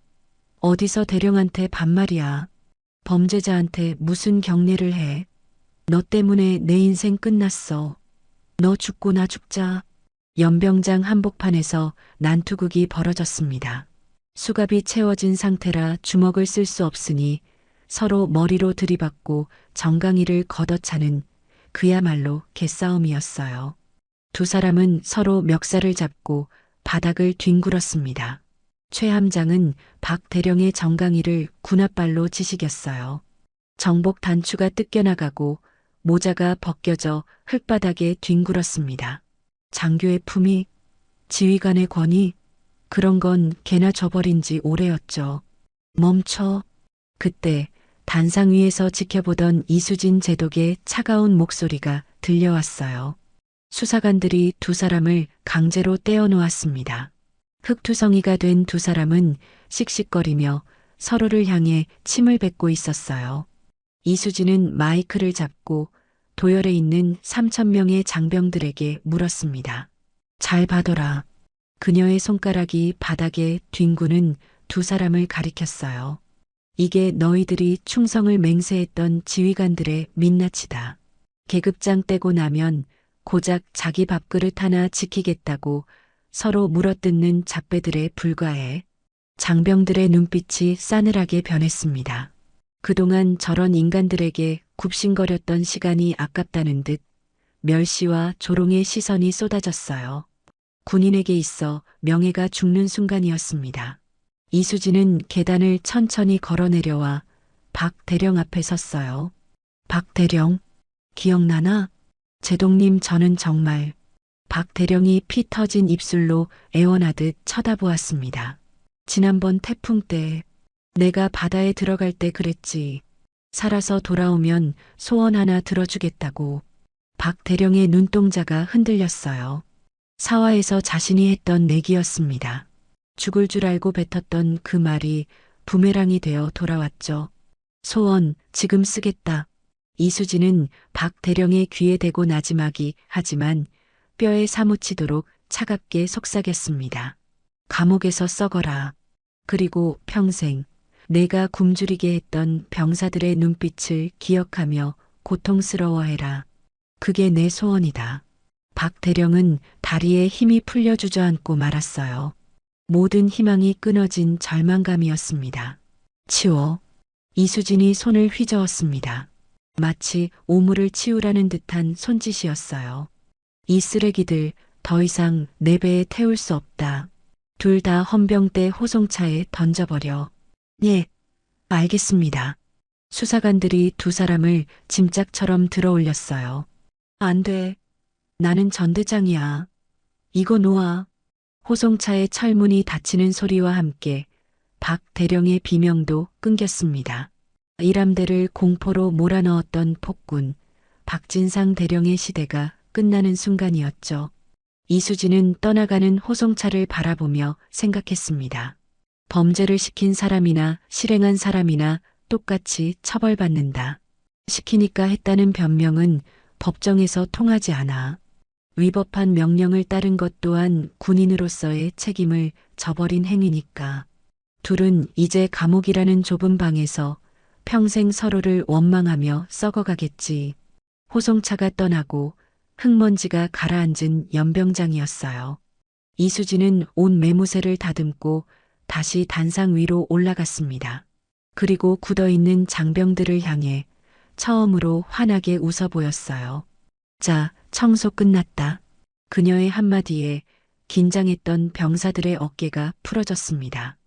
어디서 대령한테 반말이야. 범죄자한테 무슨 경례를 해. 너 때문에 내 인생 끝났어. 너 죽고 나 죽자. 연병장 한복판에서 난투극이 벌어졌습니다. 수갑이 채워진 상태라 주먹을 쓸 수 없으니 서로 머리로 들이받고 정강이를 걷어차는 그야말로 개싸움이었어요. 두 사람은 서로 멱살을 잡고 바닥을 뒹굴었습니다. 최 함장은 박 대령의 정강이를 군홧발로 지시겼어요. 정복 단추가 뜯겨나가고 모자가 벗겨져 흙바닥에 뒹굴었습니다. 장교의 품위, 지휘관의 권위, 그런 건 개나 줘버린 지 오래였죠. 멈춰. 그때 단상 위에서 지켜보던 이수진 제독의 차가운 목소리가 들려왔어요. 수사관들이 두 사람을 강제로 떼어놓았습니다. 흙투성이가 된 두 사람은 씩씩거리며 서로를 향해 침을 뱉고 있었어요. 이수진은 마이크를 잡고 도열에 있는 3,000명의 장병들에게 물었습니다. 잘 봐둬라. 그녀의 손가락이 바닥에 뒹구는 두 사람을 가리켰어요. 이게 너희들이 충성을 맹세했던 지휘관들의 민낯이다. 계급장 떼고 나면 고작 자기 밥그릇 하나 지키겠다고 서로 물어뜯는 잡배들에 불과해. 장병들의 눈빛이 싸늘하게 변했습니다. 그동안 저런 인간들에게 굽신거렸던 시간이 아깝다는 듯 멸시와 조롱의 시선이 쏟아졌어요. 군인에게 있어 명예가 죽는 순간이었습니다. 이수진은 계단을 천천히 걸어 내려와 박 대령 앞에 섰어요. 박 대령, 기억나나? 제독님, 저는 정말. 박 대령이 피 터진 입술로 애원하듯 쳐다보았습니다. 지난번 태풍 때 내가 바다에 들어갈 때 그랬지. 살아서 돌아오면 소원 하나 들어주겠다고. 박 대령의 눈동자가 흔들렸어요. 사화에서 자신이 했던 내기였습니다. 죽을 줄 알고 뱉었던 그 말이 부메랑이 되어 돌아왔죠. 소원, 지금 쓰겠다. 이수진은 박 대령의 귀에 대고 나지막이 하지만 뼈에 사무치도록 차갑게 속삭였습니다. 감옥에서 썩어라. 그리고 평생 내가 굶주리게 했던 병사들의 눈빛을 기억하며 고통스러워해라. 그게 내 소원이다. 박 대령은 다리에 힘이 풀려 주저앉고 말았어요. 모든 희망이 끊어진 절망감이었습니다. 치워. 이수진이 손을 휘저었습니다. 마치 오물을 치우라는 듯한 손짓이었어요. 이 쓰레기들 더 이상 내 배에 태울 수 없다. 둘 다 헌병대 호송차에 던져버려. 예, 알겠습니다. 수사관들이 두 사람을 짐짝처럼 들어 올렸어요. 안 돼. 나는 전대장이야. 이거 놓아. 호송차의 철문이 닫히는 소리와 함께 박 대령의 비명도 끊겼습니다. 일함대를 공포로 몰아넣었던 폭군, 박진상 대령의 시대가 끝나는 순간이었죠. 이수진은 떠나가는 호송차를 바라보며 생각했습니다. 범죄를 시킨 사람이나 실행한 사람이나 똑같이 처벌받는다. 시키니까 했다는 변명은 법정에서 통하지 않아. 위법한 명령을 따른 것 또한 군인으로서의 책임을 저버린 행위니까. 둘은 이제 감옥이라는 좁은 방에서 평생 서로를 원망하며 썩어가겠지. 호송차가 떠나고 흙먼지가 가라앉은 연병장이었어요. 이수진은 온 매무새를 다듬고 다시 단상 위로 올라갔습니다. 그리고 굳어있는 장병들을 향해 처음으로 환하게 웃어 보였어요. 자, 청소 끝났다. 그녀의 한마디에 긴장했던 병사들의 어깨가 풀어졌습니다.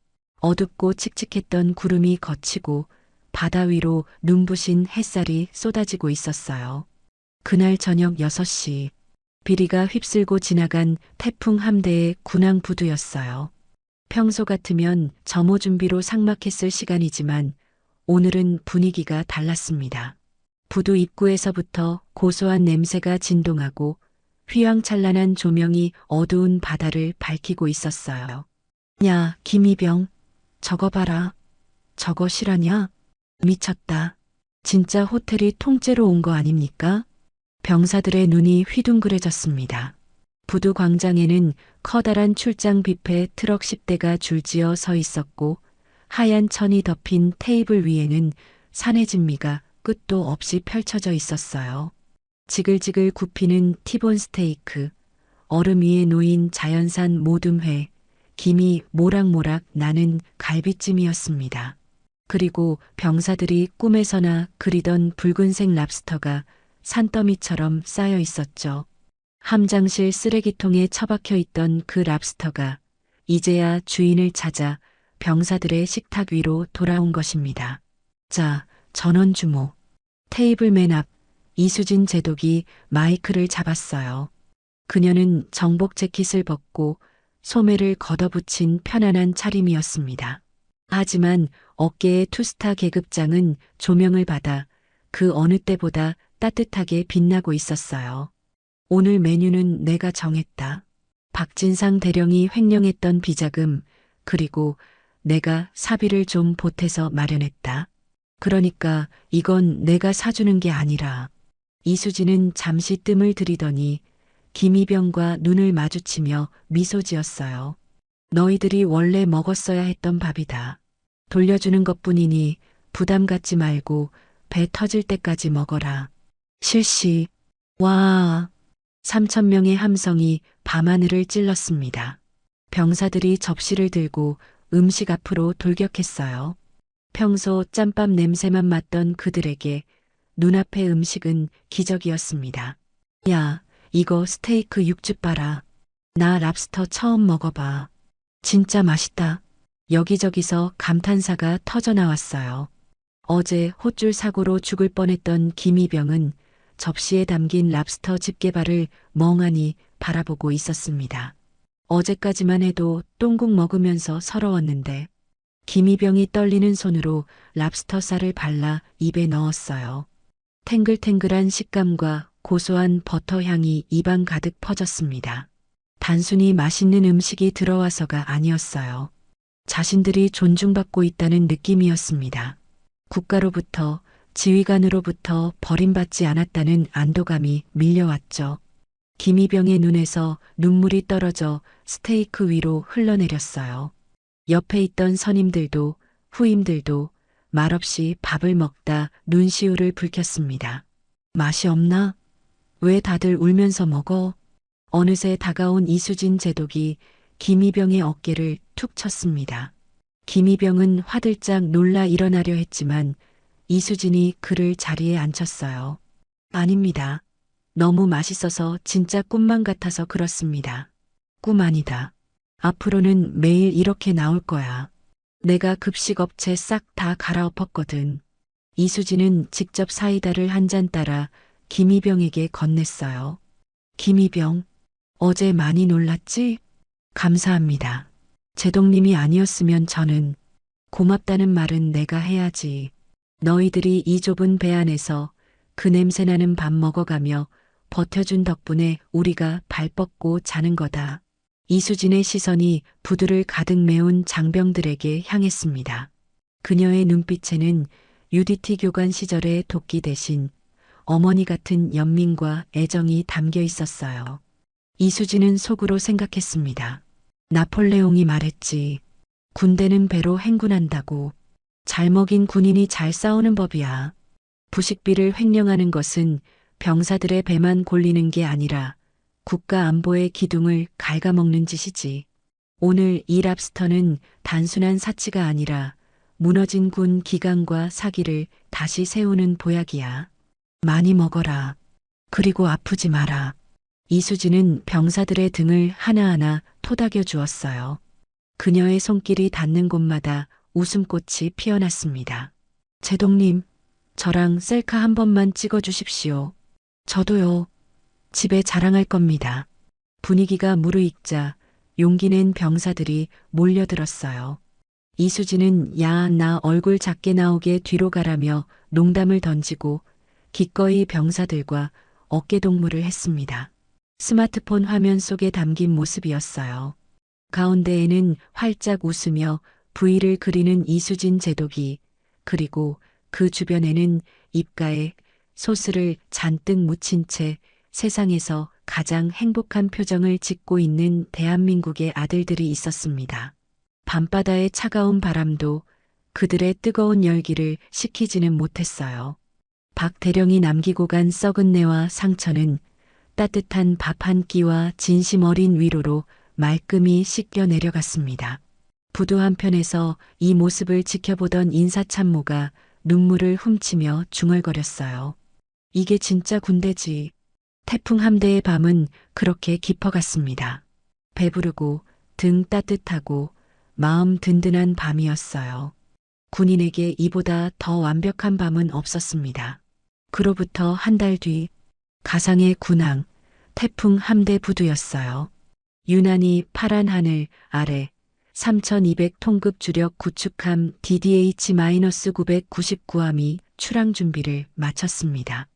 어둡고 칙칙했던 구름이 걷히고 바다 위로 눈부신 햇살이 쏟아지고 있었어요. 그날 저녁 6시, 비리가 휩쓸고 지나간 태풍 함대의 군항 부두였어요. 평소 같으면 점호 준비로 삭막했을 시간이지만 오늘은 분위기가 달랐습니다. 부두 입구에서부터 고소한 냄새가 진동하고 휘황찬란한 조명이 어두운 바다를 밝히고 있었어요. 야, 김이병, 저거 봐라. 저거 실화냐? 미쳤다. 진짜 호텔이 통째로 온 거 아닙니까? 병사들의 눈이 휘둥그레졌습니다. 부두 광장에는 커다란 출장 뷔페 트럭 10대가 줄지어 서 있었고 하얀 천이 덮인 테이블 위에는 산의 진미가 끝도 없이 펼쳐져 있었어요. 지글지글 굽히는 티본 스테이크, 얼음 위에 놓인 자연산 모둠회, 김이 모락모락 나는 갈비찜이었습니다. 그리고 병사들이 꿈에서나 그리던 붉은색 랍스터가 산더미처럼 쌓여 있었죠. 함장실 쓰레기통에 처박혀 있던 그 랍스터가 이제야 주인을 찾아 병사들의 식탁 위로 돌아온 것입니다. 자, 전원 주목. 테이블 맨 앞 이수진 제독이 마이크를 잡았어요. 그녀는 정복 재킷을 벗고 소매를 걷어붙인 편안한 차림이었습니다. 하지만 어깨의 투스타 계급장은 조명을 받아 그 어느 때보다 따뜻하게 빛나고 있었어요. 오늘 메뉴는 내가 정했다. 박진상 대령이 횡령했던 비자금, 그리고 내가 사비를 좀 보태서 마련했다. 그러니까 이건 내가 사주는 게 아니라. 이수진은 잠시 뜸을 들이더니 김이병과 눈을 마주치며 미소 지었어요. 너희들이 원래 먹었어야 했던 밥이다. 돌려주는 것뿐이니 부담 갖지 말고 배 터질 때까지 먹어라. 실시. 와. 3,000명의 함성이 밤하늘을 찔렀습니다. 병사들이 접시를 들고 음식 앞으로 돌격했어요. 평소 짬밥 냄새만 맡던 그들에게 눈앞의 음식은 기적이었습니다. 야, 이거 스테이크 육즙 봐라. 나 랍스터 처음 먹어봐. 진짜 맛있다. 여기저기서 감탄사가 터져나왔어요. 어제 헛줄 사고로 죽을 뻔했던 김이병은 접시에 담긴 랍스터 집게발을 멍하니 바라보고 있었습니다. 어제까지만 해도 똥국 먹으면서 서러웠는데 김이병이 떨리는 손으로 랍스터 쌀을 발라 입에 넣었어요. 탱글탱글한 식감과 고소한 버터 향이 입안 가득 퍼졌습니다. 단순히 맛있는 음식이 들어와서가 아니었어요. 자신들이 존중받고 있다는 느낌이었습니다. 국가로부터, 지휘관으로부터 버림받지 않았다는 안도감이 밀려왔죠. 김이병의 눈에서 눈물이 떨어져 스테이크 위로 흘러내렸어요. 옆에 있던 선임들도 후임들도 말없이 밥을 먹다 눈시울을 붉혔습니다. 맛이 없나? 왜 다들 울면서 먹어? 어느새 다가온 이수진 제독이 김희병의 어깨를 툭 쳤습니다. 김희병은 화들짝 놀라 일어나려 했지만 이수진이 그를 자리에 앉혔어요. 아닙니다. 너무 맛있어서 진짜 꿈만 같아서 그렇습니다. 꿈 아니다. 앞으로는 매일 이렇게 나올 거야. 내가 급식 업체 싹 다 갈아엎었거든. 이수진은 직접 사이다를 한 잔 따라 김희병에게 건넸어요. 김희병, 어제 많이 놀랐지? 감사합니다. 제동님이 아니었으면 저는 고맙다는 말은 내가 해야지. 너희들이 이 좁은 배 안에서 그 냄새나는 밥 먹어가며 버텨준 덕분에 우리가 발 뻗고 자는 거다. 이수진의 시선이 부두를 가득 메운 장병들에게 향했습니다. 그녀의 눈빛에는 UDT 교관 시절의 도끼 대신 어머니 같은 연민과 애정이 담겨 있었어요. 이수진은 속으로 생각했습니다. 나폴레옹이 말했지. 군대는 배로 행군한다고. 잘 먹인 군인이 잘 싸우는 법이야. 부식비를 횡령하는 것은 병사들의 배만 골리는 게 아니라 국가 안보의 기둥을 갉아먹는 짓이지. 오늘 이 랍스터는 단순한 사치가 아니라 무너진 군 기강과 사기를 다시 세우는 보약이야. 많이 먹어라. 그리고 아프지 마라. 이수진은 병사들의 등을 하나하나 토닥여 주었어요. 그녀의 손길이 닿는 곳마다 웃음꽃이 피어났습니다. 제동님, 저랑 셀카 한 번만 찍어주십시오. 저도요. 집에 자랑할 겁니다. 분위기가 무르익자 용기 낸 병사들이 몰려들었어요. 이수진은 야, 나 얼굴 작게 나오게 뒤로 가라며 농담을 던지고 기꺼이 병사들과 어깨동무를 했습니다. 스마트폰 화면 속에 담긴 모습이었어요. 가운데에는 활짝 웃으며 V를 그리는 이수진 제독이, 그리고 그 주변에는 입가에 소스를 잔뜩 묻힌 채 세상에서 가장 행복한 표정을 짓고 있는 대한민국의 아들들이 있었습니다. 밤바다의 차가운 바람도 그들의 뜨거운 열기를 식히지는 못했어요. 박 대령이 남기고 간 썩은 내와 상처는 따뜻한 밥 한 끼와 진심 어린 위로로 말끔히 씻겨 내려갔습니다. 부두 한편에서 이 모습을 지켜보던 인사참모가 눈물을 훔치며 중얼거렸어요. 이게 진짜 군대지. 태풍 함대의 밤은 그렇게 깊어갔습니다. 배부르고 등 따뜻하고 마음 든든한 밤이었어요. 군인에게 이보다 더 완벽한 밤은 없었습니다. 그로부터 한 달 뒤, 가상의 군항, 태풍 함대 부두였어요. 유난히 파란 하늘 아래 3200 통급 주력 구축함 DDH-999함이 출항 준비를 마쳤습니다.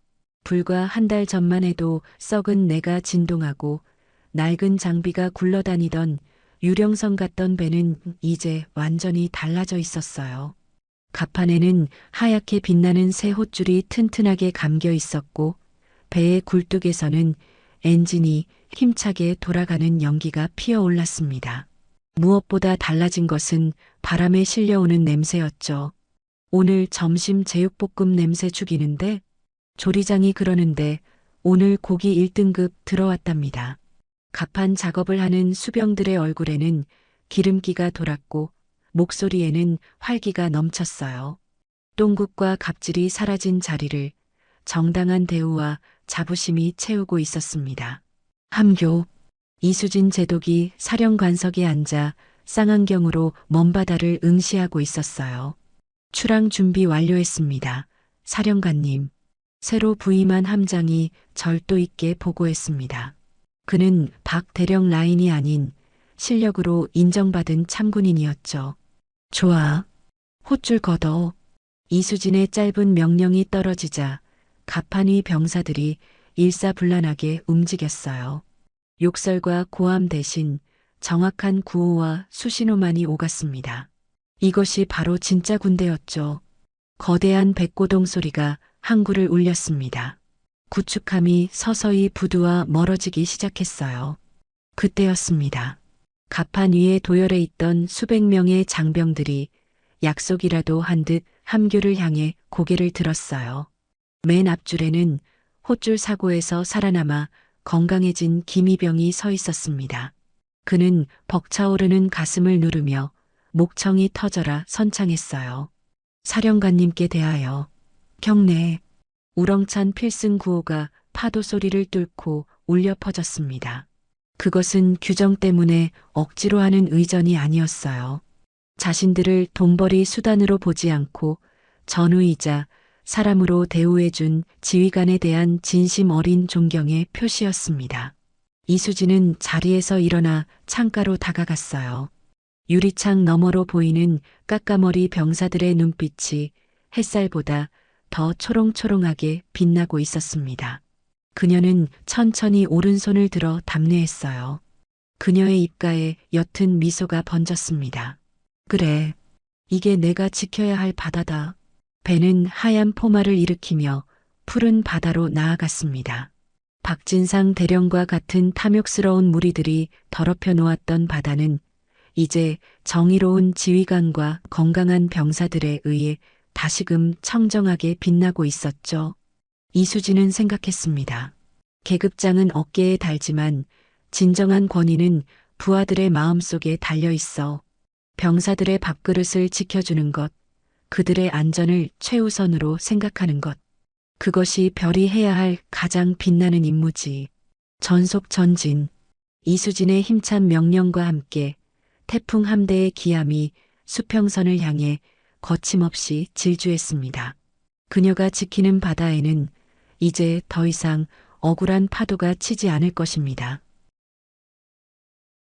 불과 한 달 전만 해도 썩은 내가 진동하고 낡은 장비가 굴러다니던 유령선 같던 배는 이제 완전히 달라져 있었어요. 갑판에는 하얗게 빛나는 새 홑줄이 튼튼하게 감겨 있었고 배의 굴뚝에서는 엔진이 힘차게 돌아가는 연기가 피어올랐습니다. 무엇보다 달라진 것은 바람에 실려오는 냄새였죠. 오늘 점심 제육볶음 냄새 죽이는데? 조리장이 그러는데 오늘 고기 1등급 들어왔답니다. 갑판 작업을 하는 수병들의 얼굴에는 기름기가 돌았고 목소리에는 활기가 넘쳤어요. 똥국과 갑질이 사라진 자리를 정당한 대우와 자부심이 채우고 있었습니다. 함교, 이수진 제독이 사령관석에 앉아 쌍안경으로 먼 바다를 응시하고 있었어요. 출항 준비 완료했습니다. 사령관님. 새로 부임한 함장이 절도 있게 보고했습니다. 그는 박 대령 라인이 아닌 실력으로 인정받은 참군인이었죠. 좋아. 홑줄 걷어. 이수진의 짧은 명령이 떨어지자 갑판 위 병사들이 일사불란하게 움직였어요. 욕설과 고함 대신 정확한 구호와 수신호만이 오갔습니다. 이것이 바로 진짜 군대였죠. 거대한 백고동 소리가 항구를 울렸습니다. 구축함이 서서히 부두와 멀어지기 시작했어요. 그때였습니다. 갑판 위에 도열해 있던 수백 명의 장병들이 약속이라도 한 듯 함교를 향해 고개를 들었어요. 맨 앞줄에는 홑줄 사고에서 살아남아 건강해진 김희병이 서 있었습니다. 그는 벅차오르는 가슴을 누르며 목청이 터져라 선창했어요. 사령관님께 대하여 경례. 우렁찬 필승 구호가 파도 소리를 뚫고 울려 퍼졌습니다. 그것은 규정 때문에 억지로 하는 의전이 아니었어요. 자신들을 돈벌이 수단으로 보지 않고 전우이자 사람으로 대우해준 지휘관에 대한 진심 어린 존경의 표시였습니다. 이수진은 자리에서 일어나 창가로 다가갔어요. 유리창 너머로 보이는 까까머리 병사들의 눈빛이 햇살보다 더 초롱초롱하게 빛나고 있었습니다. 그녀는 천천히 오른손을 들어 담례했어요. 그녀의 입가에 옅은 미소가 번졌습니다. 그래, 이게 내가 지켜야 할 바다다. 배는 하얀 포마를 일으키며 푸른 바다로 나아갔습니다. 박진상 대령과 같은 탐욕스러운 무리들이 더럽혀 놓았던 바다는 이제 정의로운 지휘관과 건강한 병사들에 의해 다시금 청정하게 빛나고 있었죠. 이수진은 생각했습니다. 계급장은 어깨에 달지만 진정한 권위는 부하들의 마음속에 달려 있어. 병사들의 밥그릇을 지켜주는 것, 그들의 안전을 최우선으로 생각하는 것. 그것이 별이 해야 할 가장 빛나는 임무지. 전속전진. 이수진의 힘찬 명령과 함께 태풍 함대의 기함이 수평선을 향해 거침없이 질주했습니다. 그녀가 지키는 바다에는 이제 더 이상 억울한 파도가 치지 않을 것입니다.